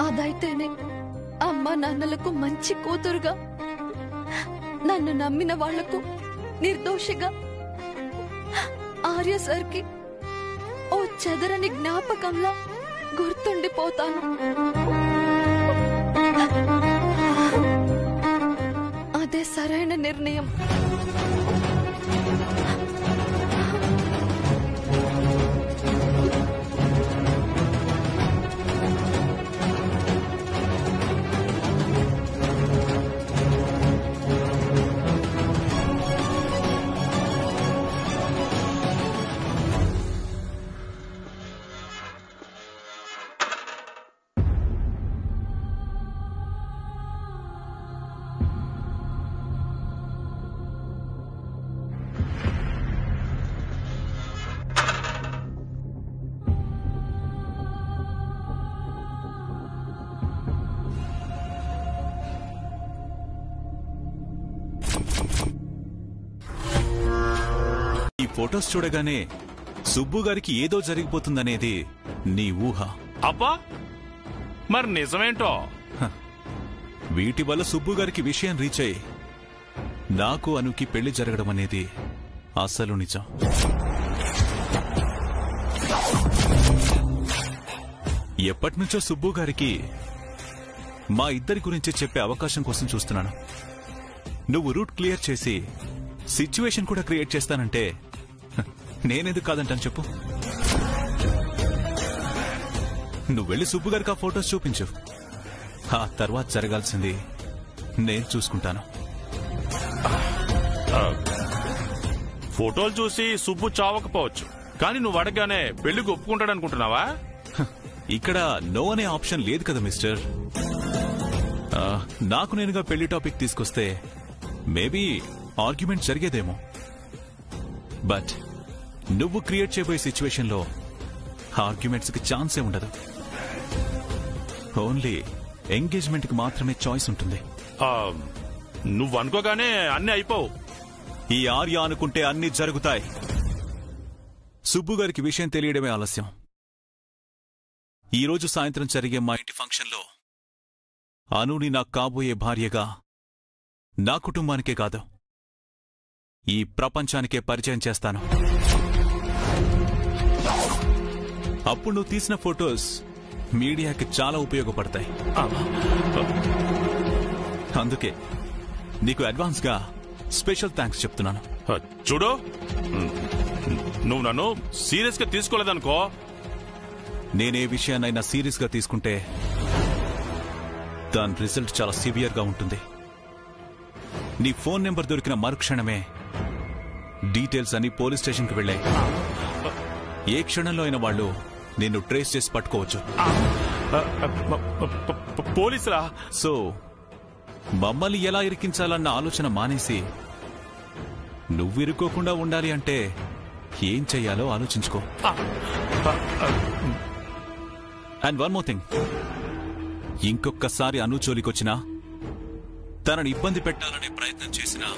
అదైతేనే అమ్మా నాన్నలకు మంచి కూతురుగా, నన్ను నమ్మిన వాళ్లకు నిర్దోషిగా, ఆర్య సార్కి ఓ చెదరని జ్ఞాపకంలా గుర్తుండిపోతాను. అదే సరైన నిర్ణయం. ఫొటోస్ చూడగానే సుబ్బు గారికి ఏదో జరిగిపోతుందనేది నీ ఊహ. అబ్బా, మరి నిజమేంటో? వీటి వల్ల సుబ్బు గారికి విషయం రీచ్ అయ్యి నాకు అనుకి పెళ్లి జరగడం అనేది అసలు నిజం. ఎప్పటినుంచో సుబ్బు గారికి మా ఇద్దరి గురించి చెప్పే అవకాశం కోసం చూస్తున్నాను. నువ్వు రూట్ క్లియర్ చేసి సిచ్యువేషన్ కూడా క్రియేట్ చేస్తానంటే నేనెందుకు కాదంటాను చెప్పు. నువ్వు వెళ్ళి సుబ్బు గారికి ఆ ఫొటోస్ చూపించు. ఆ తర్వాత జరగాల్సింది నేను చూసుకుంటాను. ఫోటోలు చూసి సుబ్బు చావకపోవచ్చు, కానీ నువ్వు అడగగానే పెళ్లికి ఒప్పుకుంటాడనుకుంటున్నావా? ఇక్కడ నో అనే ఆప్షన్ లేదు కదా మిస్టర్. నాకు నేనుగా పెళ్లి టాపిక్ తీసుకొస్తే మేబీ ఆర్గ్యుమెంట్ జరిగేదేమో. బట్ నువ్వు క్రియేట్ చేయబోయే సిచ్యువేషన్ లో ఆర్గ్యుమెంట్స్ కి ఛాన్సే ఉండదు. ఓన్లీ ఎంగేజ్మెంట్ కి మాత్రమే చాయిస్ ఉంటుంది. నువ్వు అనుకోగానే అన్ని అయిపోవు. ఈ ఆర్య అనుకుంటే అన్ని జరుగుతాయి. సుబ్బు గారికి విషయం తెలియడమే ఆలస్యం. ఈరోజు సాయంత్రం జరిగే మా ఇంటి ఫంక్షన్లో అనుని నాకు కాబోయే భార్యగా నా కుటుంబానికే కాదు, ఈ ప్రపంచానికే పరిచయం చేస్తాను. అప్పుడు నువ్వు తీసిన ఫొటోస్ మీడియాకి చాలా ఉపయోగపడతాయి. అందుకే నీకు అడ్వాన్స్ గా స్పెషల్ థ్యాంక్స్ చెప్తున్నాను. చూడు, నువ్వు నన్ను సీరియస్ గా తీసుకోలేదనుకో. నేనే విషయాన్నైనా సీరియస్ గా తీసుకుంటే దాని రిజల్ట్ చాలా సివియర్ గా ఉంటుంది. నీ ఫోన్ నెంబర్ దొరికిన మరుక్షణమే డీటెయిల్స్ అన్ని పోలీస్ స్టేషన్కి వెళ్ళాయి. ఏ క్షణంలో అయిన వాళ్ళు నిన్ను ట్రేస్ చేసి పట్టుకోవచ్చు. పోలీసులా? సో మమ్మల్ని ఎలా ఇరికించాలన్న ఆలోచన మానేసి నువ్వు ఇరుక్కోకుండా ఉండాలి అంటే ఏం చెయ్యాలో ఆలోచించుకో. అండ్ వన్ మోర్ థింగ్, ఇంకొక్కసారి అను జోలికొచ్చినా తనని ఇబ్బంది పెట్టాలనే ప్రయత్నం చేసినా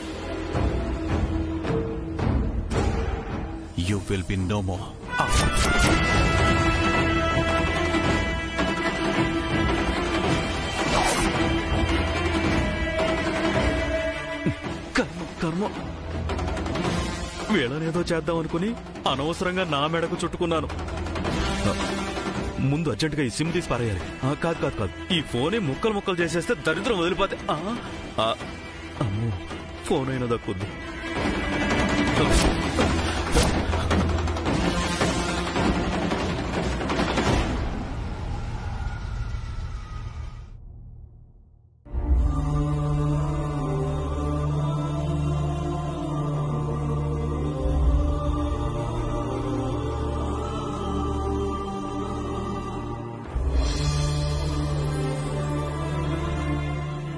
you will be no more. కర్మ, వీళ్ళనేదో చేద్దాం అనుకుని అనవసరంగా నా మెడకు చుట్టుకున్నాను. ముందు అర్జెంటుగా ఈ సిమ్ తీసి పారేయాలి. కాదు కాదు కాదు, ఈ ఫోనే ముక్కలు ముక్కలు చేసేస్తే దరిద్రం వదిలిపోతే. అమ్మో, ఫోన్ అయినా దక్కుద్ది.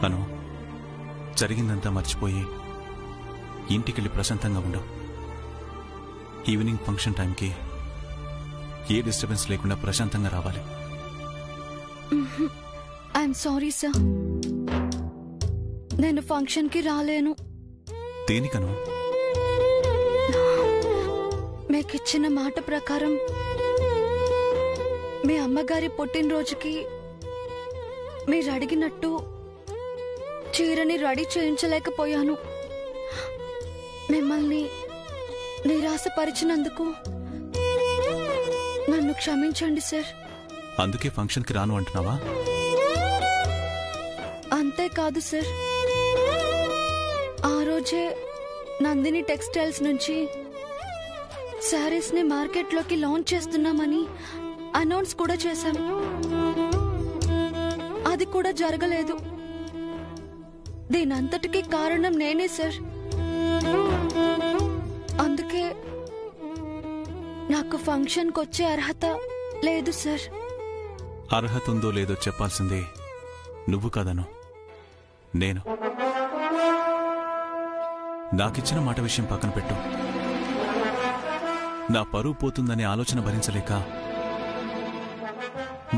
అను, జరిగిందంతా మర్చిపోయి ఇంటికెళ్ళి ప్రశాంతంగా ఉండవు. ఈవినింగ్ ఫంక్షన్ టైంకి ఏ డిస్టర్బెన్స్ లేకుండా ప్రశాంతంగా రావాలి. ఐఎమ్ సారీ సార్, నేను ఫంక్షన్ కి రాలేను. దేనికను? మీకిచ్చిన మాట ప్రకారం మీ అమ్మగారి పుట్టినరోజుకి మీరు అడిగినట్టు చీరని రెడీ చేయించలేకపోయాను. మిమ్మల్ని నిరాశపరిచినందుకు నన్ను క్షమించండి సార్. అందుకే ఫంక్షన్కి రాను అంటున్నావా? అంతేకాదు సార్, ఆ రోజే నందిని టెక్స్టైల్స్ నుంచి శారీస్ ని మార్కెట్లోకి లాంచ్ చేస్తున్నామని అనౌన్స్ కూడా చేశాం. అది కూడా జరగలేదు. దీనంతటికీ కారణం నేనే సార్. అందుకే నాకు ఫంక్షన్కి వచ్చే అర్హత లేదు సార్. అర్హత ఉందో లేదో చెప్పాల్సింది నువ్వు కాదను, నేను. నాకిచ్చిన మాట విషయం పక్కన పెట్టు. నా పరువు పోతుందనే ఆలోచన భరించలేక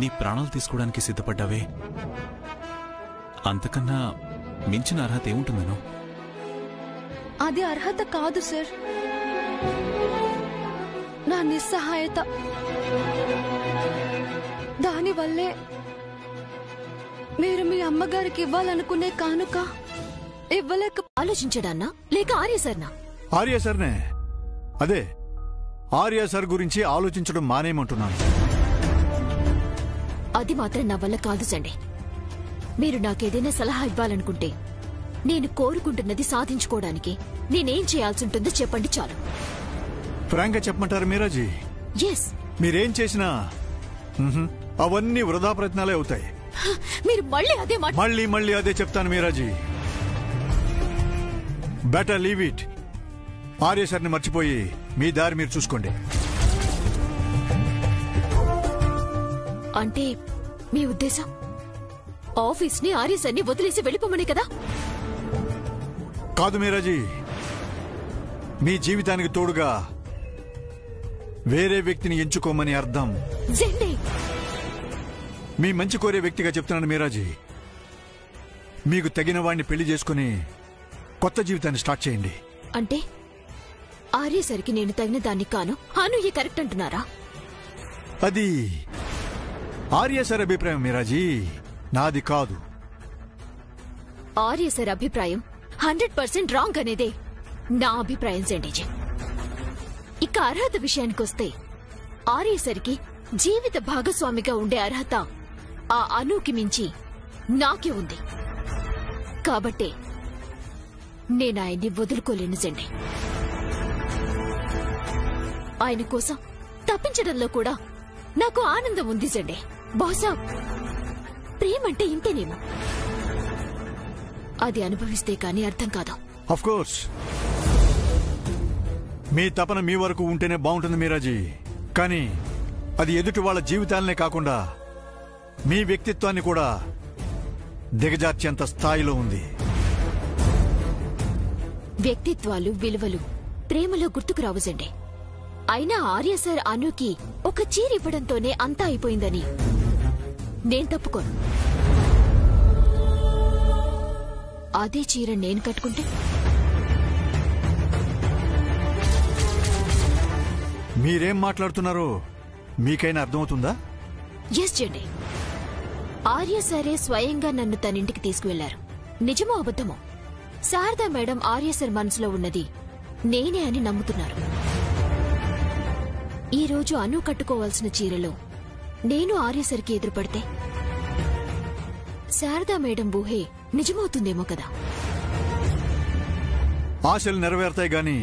నీ ప్రాణాలు తీసుకోవడానికి సిద్ధపడ్డావే, అంతకన్నా మించిన అర్హత ఏముంటుందనో? అది అర్హత కాదు సార్. నా నిస్సహాయత. దానివల్లే మీరు మీ అమ్మగారికి ఇవ్వాలనుకునే కానుక ఇవ్వలేక ఆలోచించడాన్నా లేక ఆర్య సార్నా? ఆర్య సార్నే. అదే ఆర్య సార్ గురించి ఆలోచించడం మానేయమంటున్నాను. అది మాత్రం నా వల్ల కాదు సండే. మీరు నాకేదైనా సలహా ఇవ్వాలనుకుంటే నేను కోరుకుంటున్నది సాధించుకోవడానికి నేనేం చేయాల్సి ఉంటుందో చెప్పండి చాలు. ఫ్రాంక్ గా చెప్పమంటారు మీరాజీ? ఎస్. మీరేం చేసినా అవన్నీ వృధా ప్రయత్నాలే అవుతాయి. మీరు మళ్ళీ అదే మాట. మళ్ళీ అదే చెప్తాను మీరాజీ. Better leave it. ఆర్య సార్ని మర్చిపోయి మీ దారి మీరు చూసుకోండి. అంటే మీ ఉద్దేశం ఆఫీస్ ని ఆర్య సార్ని వదిలేసి వెళ్ళిపోమని కదా? కాదు మీరాజీ, మీ జీవితానికి తోడుగా వేరే వ్యక్తిని ఎంచుకోమని అర్థం. మీ మంచి కోరే వ్యక్తిగా చెప్తున్నాను మీరాజీ. మీకు తగిన వాడిని పెళ్లి చేసుకుని కొత్త జీవితాన్ని స్టార్ట్ చేయండి. అంటే ఆర్య సార్కి నేను తగిన దాన్ని కాను, అనూహ్య కరెక్ట్ అంటున్నారా? అది ఆర్య సార్ అభిప్రాయం మీరాజీ, నాది కాదు. ఆర్య సార్ అభిప్రాయం 100% రాంగ్ అనేదే నా అభిప్రాయం సండేజీ. ఇక అర్హత విషయానికొస్తే ఆర్య సార్కి జీవిత భాగస్వామిగా ఉండే అర్హత ఆ అనూకి మించి నాకే ఉంది. కాబట్టే నేను ఆయన్ని వదులుకోలేను సండే. ఆయన కోసం తప్పించడంలో కూడా నాకు ఆనందం ఉంది సండే. బహుశా ప్రేమంటే ఇంతేనేమో. అది అనుభవిస్తే కానీ అర్థం కాదు. ఆఫ్ కోర్స్ మీ తపన మీ వరకు ఉంటేనే బాగుంటుంది మీరాజీ. కానీ అది ఎదుటి వాళ్ళ జీవితాలనే కాకుండా మీ వ్యక్తిత్వాన్ని కూడా దిగజార్చేంత స్థాయిలో ఉంది. వ్యక్తిత్వాలు, విలువలు ప్రేమలో గుర్తుకు రావు సండే. అయినా ఆర్య సార్ అనూకి ఒక చీర ఇవ్వడంతోనే అంతా అయిపోయిందని నేను తప్పుకోను. అదే చీర నేను కట్టుకుంటే మీరేం మాట్లాడుతున్నారో మీకైనా అర్థమవుతుందా? ఎస్ జండి. ఆర్య సారే స్వయంగా నన్ను తనింటికి తీసుకువెళ్లారు. నిజమో అబద్ధమో శారదా మేడం ఆర్య సార్ మనసులో ఉన్నది నేనే అని నమ్ముతున్నారు. ఈ రోజు అను కట్టుకోవాల్సిన చీరలో నేను ఆర్య సార్కి ఎదురుపడితే శారదా మేడం ఊహే నిజమవుతుందేమో కదా. ఆశలు నెరవేరుతాయి గాని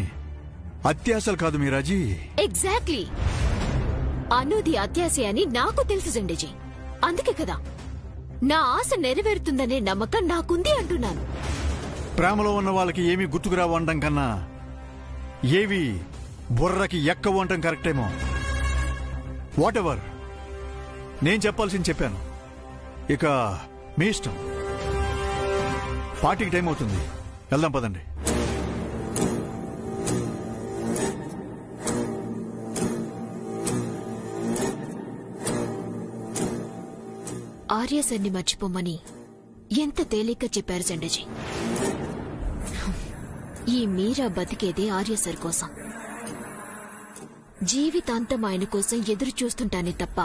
అత్యాశలు కాదు మీరాజీ. ఎగ్జాక్ట్లీ. అనుది అత్యాశ అని నాకు తెలుసు జండేజీ. అందుకే కదా నా ఆశ నెరవేరుతుందనే నమ్మకం నాకుంది అంటున్నాను. ప్రేమలో ఉన్న వాళ్ళకి ఏమీ గుర్తుకురావు అనడం కన్నా ఏవి బుర్రకి ఎక్కవు అంటాం కరెక్టేమో. వాట్ ఎవర్, నేను చెప్పాల్సింది చెప్పాను. ఇక మీ ఇష్టం. పార్టీకి టైం అవుతుంది, వెళ్దాం పదండి. ఆర్య సార్ని మర్చిపోమని ఎంత తేలిగ్గా చెప్పారు జండేజీ. ఈ మీరా బతికేదే ఆర్య సార్ కోసం. జీవితాంతం ఆయన కోసం ఎదురు చూస్తుంటానే తప్ప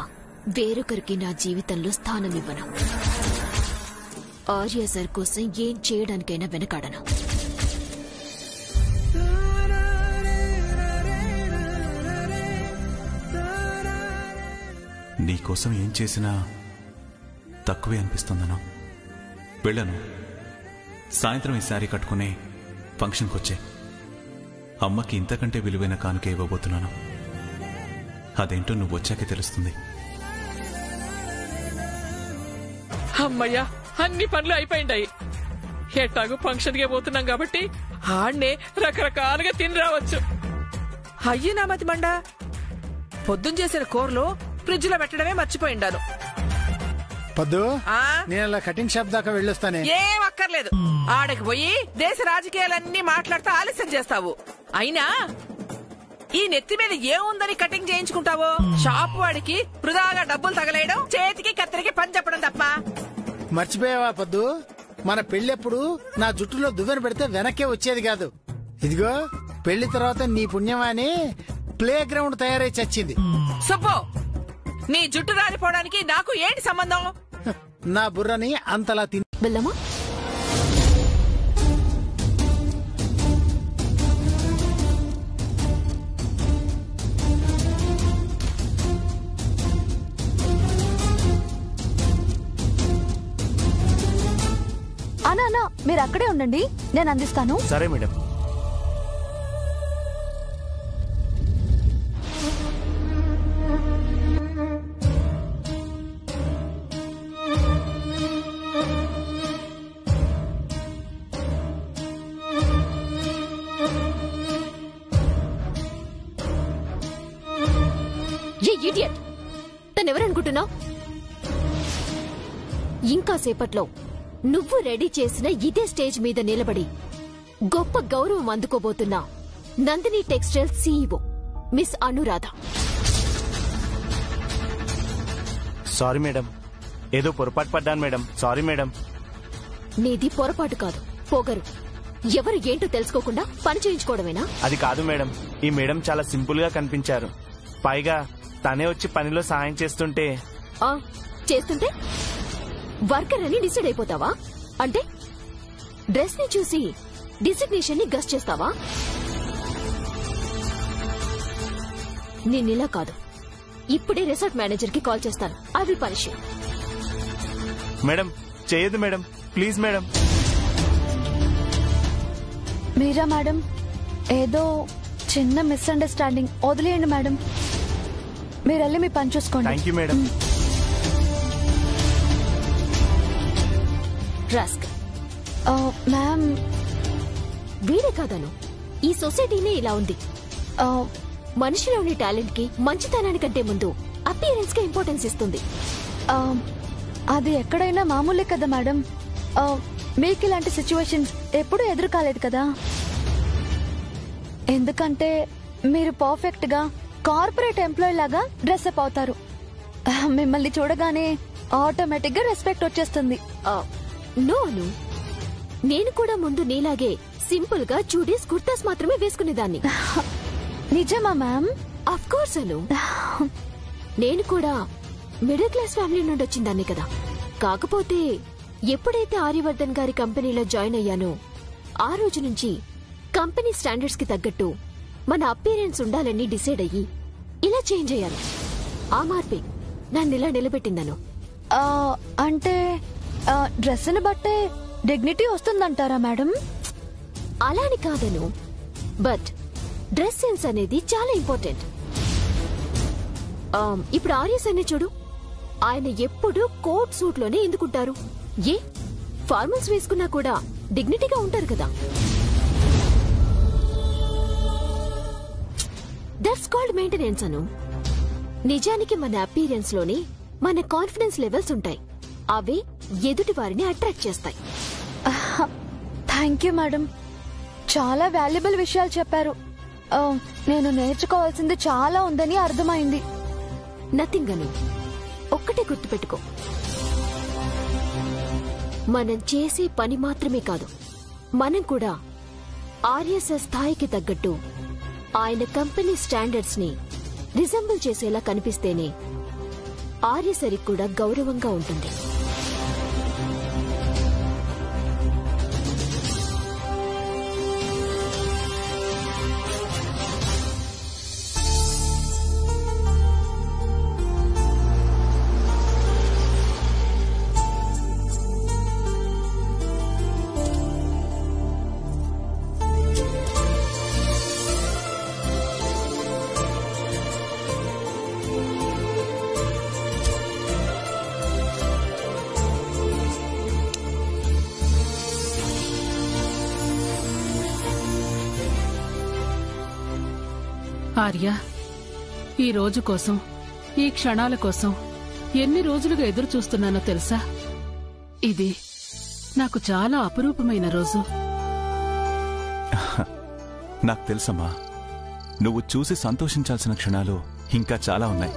వేరొకరికి నా జీవితంలో స్థానం ఇవ్వను. ఆర్య సార్ కోసం ఏం చేయడానికైనా వెనకాడను. నీకోసం ఏం చేసినా తక్కువే అనిపిస్తుందనో. వెళ్ళను. సాయంత్రం ఈ శారీ కట్టుకుని ఫంక్షన్కి వచ్చే అమ్మకి ఇంతకంటే విలువైన కానుక ఇవ్వబోతున్నాను. అదేంటో నువ్వు వచ్చాకే తెలుస్తుంది. అమ్మయ్యా, అన్ని పనులు అయిపోయిండాయి. ఎట్టాగు ఫంక్షన్ కి పోతున్నాం కాబట్టి ఆడ్నే రకరకాలుగా తిని రావచ్చు. అయ్యి నా మతి మండా, పొద్దున్న చేసిన కూరలు ఫ్రిడ్జ్ లో పెట్టడమే మర్చిపోయిండాను. పద్దు, నేను అలా కటింగ్ షాప్ దాకా వెళ్ళొస్తానే. ఏం అక్కర్లేదు. ఆడకి పోయి దేశ రాజకీయాలన్నీ మాట్లాడుతూ ఆలస్యం చేస్తావు. అయినా ఈ నెత్తి మీద ఏముందని కటింగ్ చేయించుకుంటావో? షాప్ వాడికి వృధాగా డబ్బులు తగలేయడం, చేతికి కత్తిరికి పని చెప్పడం తప్ప. మర్చిపోయావా పద్దు, మన పెళ్ళెప్పుడు నా జుట్టులో దువ్వెన పెడితే వెనక్కే వచ్చేది కాదు. ఇదిగో పెళ్లి తర్వాత నీ పుణ్యమాని ప్లే గ్రౌండ్ తయారై చచ్చింది. సుబ్బు, నీ జుట్టు రాలిపోవడానికి నాకు ఏంటి సంబంధం? నా బుర్రని అంతలా తిని వెళ్ళమా? అన్నా మీరు అక్కడే ఉండండి, నేను అందిస్తాను. సరే మేడం. ఇడియట్, తనెవరనుకుంటున్నావు? ఇంకా సేపట్లో నువ్వు రెడీ చేసిన ఇదే స్టేజ్ మీద నిలబడి గొప్ప గౌరవం అందుకోబోతున్నా Nandini textile CEO miss Anuradha. Sorry madam, ఏదో పొరపాటు పడ్డాను మేడం. Sorry madam. నీది పొరపాటు కాదు, పొగరు. ఎవరు ఏంటో తెలుసుకోకుండా పని చేయించుకోవడమేనా? అది కాదు మేడం, ఈ మేడం చాలా సింపుల్ గా కనిపించారు. పైగా తనే వచ్చి పనిలో సాయం చేస్తుంటే చేస్తుంటే వర్కర్ అని డిసైడ్ అయిపోతావా? అంటే డ్రెస్ ని చూసి డిసిగ్నేషన్ ని గస్ చేస్తావా? నేనిలా కాదు, ఇప్పుడే రిసార్ట్ మేనేజర్ కి కాల్ చేస్తాను. I will punish you. Madam చేయదు madam, please madam. Meera madam, ఏదో చిన్న మిస్అండర్స్టాండింగ్, వదిలేయండి మేడం. మీరు వెళ్ళి మీ పని చూసుకోండి. Thank you madam. రాస్క్ మ్యామ్, వీడే కాదను, ఈ సొసైటీనే ఇలా ఉంది. మనిషిలోని టాలెంట్ కి మంచితనానికంటే ముందు అపియరెన్స్ కి ఇంపార్టెన్స్ ఇస్తుంది. అది ఎక్కడైనా మామూలే కదా మేడం. మీకు ఇలాంటి సిచ్యువేషన్స్ ఎప్పుడూ ఎదురు కాలేదు కదా. ఎందుకంటే మీరు పర్ఫెక్ట్ గా కార్పొరేట్ ఎంప్లాయీ లాగా డ్రెస్అప్ అవుతారు. మిమ్మల్ని చూడగానే ఆటోమేటిక్ గా రెస్పెక్ట్ వచ్చేస్తుంది. నోను, నేను కూడా ముందు నీలాగే సింపుల్ గా చూడీస్ కుర్తాస్ మాత్రమే వేసుకునేదాన్ని. నిజమా మ్యామ్? ఆఫ్ కోర్స్ అను, నేను కూడా మిడిల్ క్లాస్ ఫ్యామిలీ నుండి వచ్చిందాన్ని కదా. కాకపోతే ఎప్పుడైతే ఆర్యవర్ధన్ గారి కంపెనీలో జాయిన్ అయ్యానో ఆ రోజు నుంచి కంపెనీ స్టాండర్డ్స్ కి తగ్గట్టు మన అపియరెన్స్ ఉండాలని డిసైడ్ అయ్యి ఇలా చేంజ్ అయ్యాను. ఆ మార్పే నన్ను ఇలా నిలబెట్టిందను. అంటే డ్రెస్ ని బట్టే డిగ్నిటీ వస్తుందంటారా మేడం? అలాని కాదను, బట్ డ్రెస్ సెన్స్ అనేది చాలా ఇంపార్టెంట్. ఇప్పుడు ఆర్యస్ అనే చూడు, ఆయన ఎప్పుడు కోట్ సూట్ లోనే ఎందుకుంటారు? ఏ ఫార్మల్స్ వేసుకున్నా కూడా డిగ్నిటీగా ఉంటారు కదా. దట్స్ కాల్డ్ మెయింటెనెన్స్ అను. నిజానికి మన అపీరెన్స్ లోనే మన కాన్ఫిడెన్స్ లెవెల్స్ ఉంటాయి. అవే ఎదుటి వారిని అట్రాక్ట్ చేస్తాయి. థ్యాంక్ యూ మేడం, చాలా వాల్యుబుల్ విషయాలు చెప్పారు. నేను నేర్చుకోవాల్సింది చాలా ఉందని అర్థమైంది. నథింగ్ అను, ఒక్కటే గుర్తుపెట్టుకో, మనం చేసే పని మాత్రమే కాదు, మనం కూడా ఆర్ఎస్ఎస్ స్థాయికి తగ్గట్టు ఆయన కంపెనీ స్టాండర్డ్స్ ని రిజంబుల్ చేసేలా కనిపిస్తేనే ఆర్యసరికి కూడా గౌరవంగా ఉంటుంది. ఆర్య, ఈ రోజు కోసం, ఈ క్షణాల కోసం ఎన్ని రోజులుగా ఎదురు చూస్తున్నానో తెలుసా? ఇది నాకు చాలా అపురూపమైన రోజు. నాకు తెలుసమ్మా, నువ్వు చూసి సంతోషించాల్సిన క్షణాలు ఇంకా చాలా ఉన్నాయి.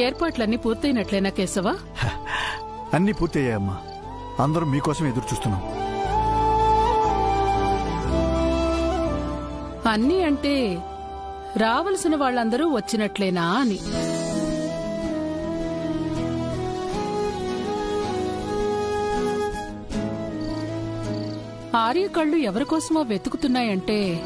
ఏర్పాట్లన్నీ పూర్తయినట్లేనా కేశవా? అన్నీ పూర్తయ్యాయమ్మా. అందరం మీకోసం ఎదురు చూస్తున్నాం. అన్నీ అంటే రావలసిన వాళ్ళందరూ వచ్చినట్లేనా అని. ఆర్య కళ్ళు ఎవరికోసమో వెతుకుతున్నాయంటే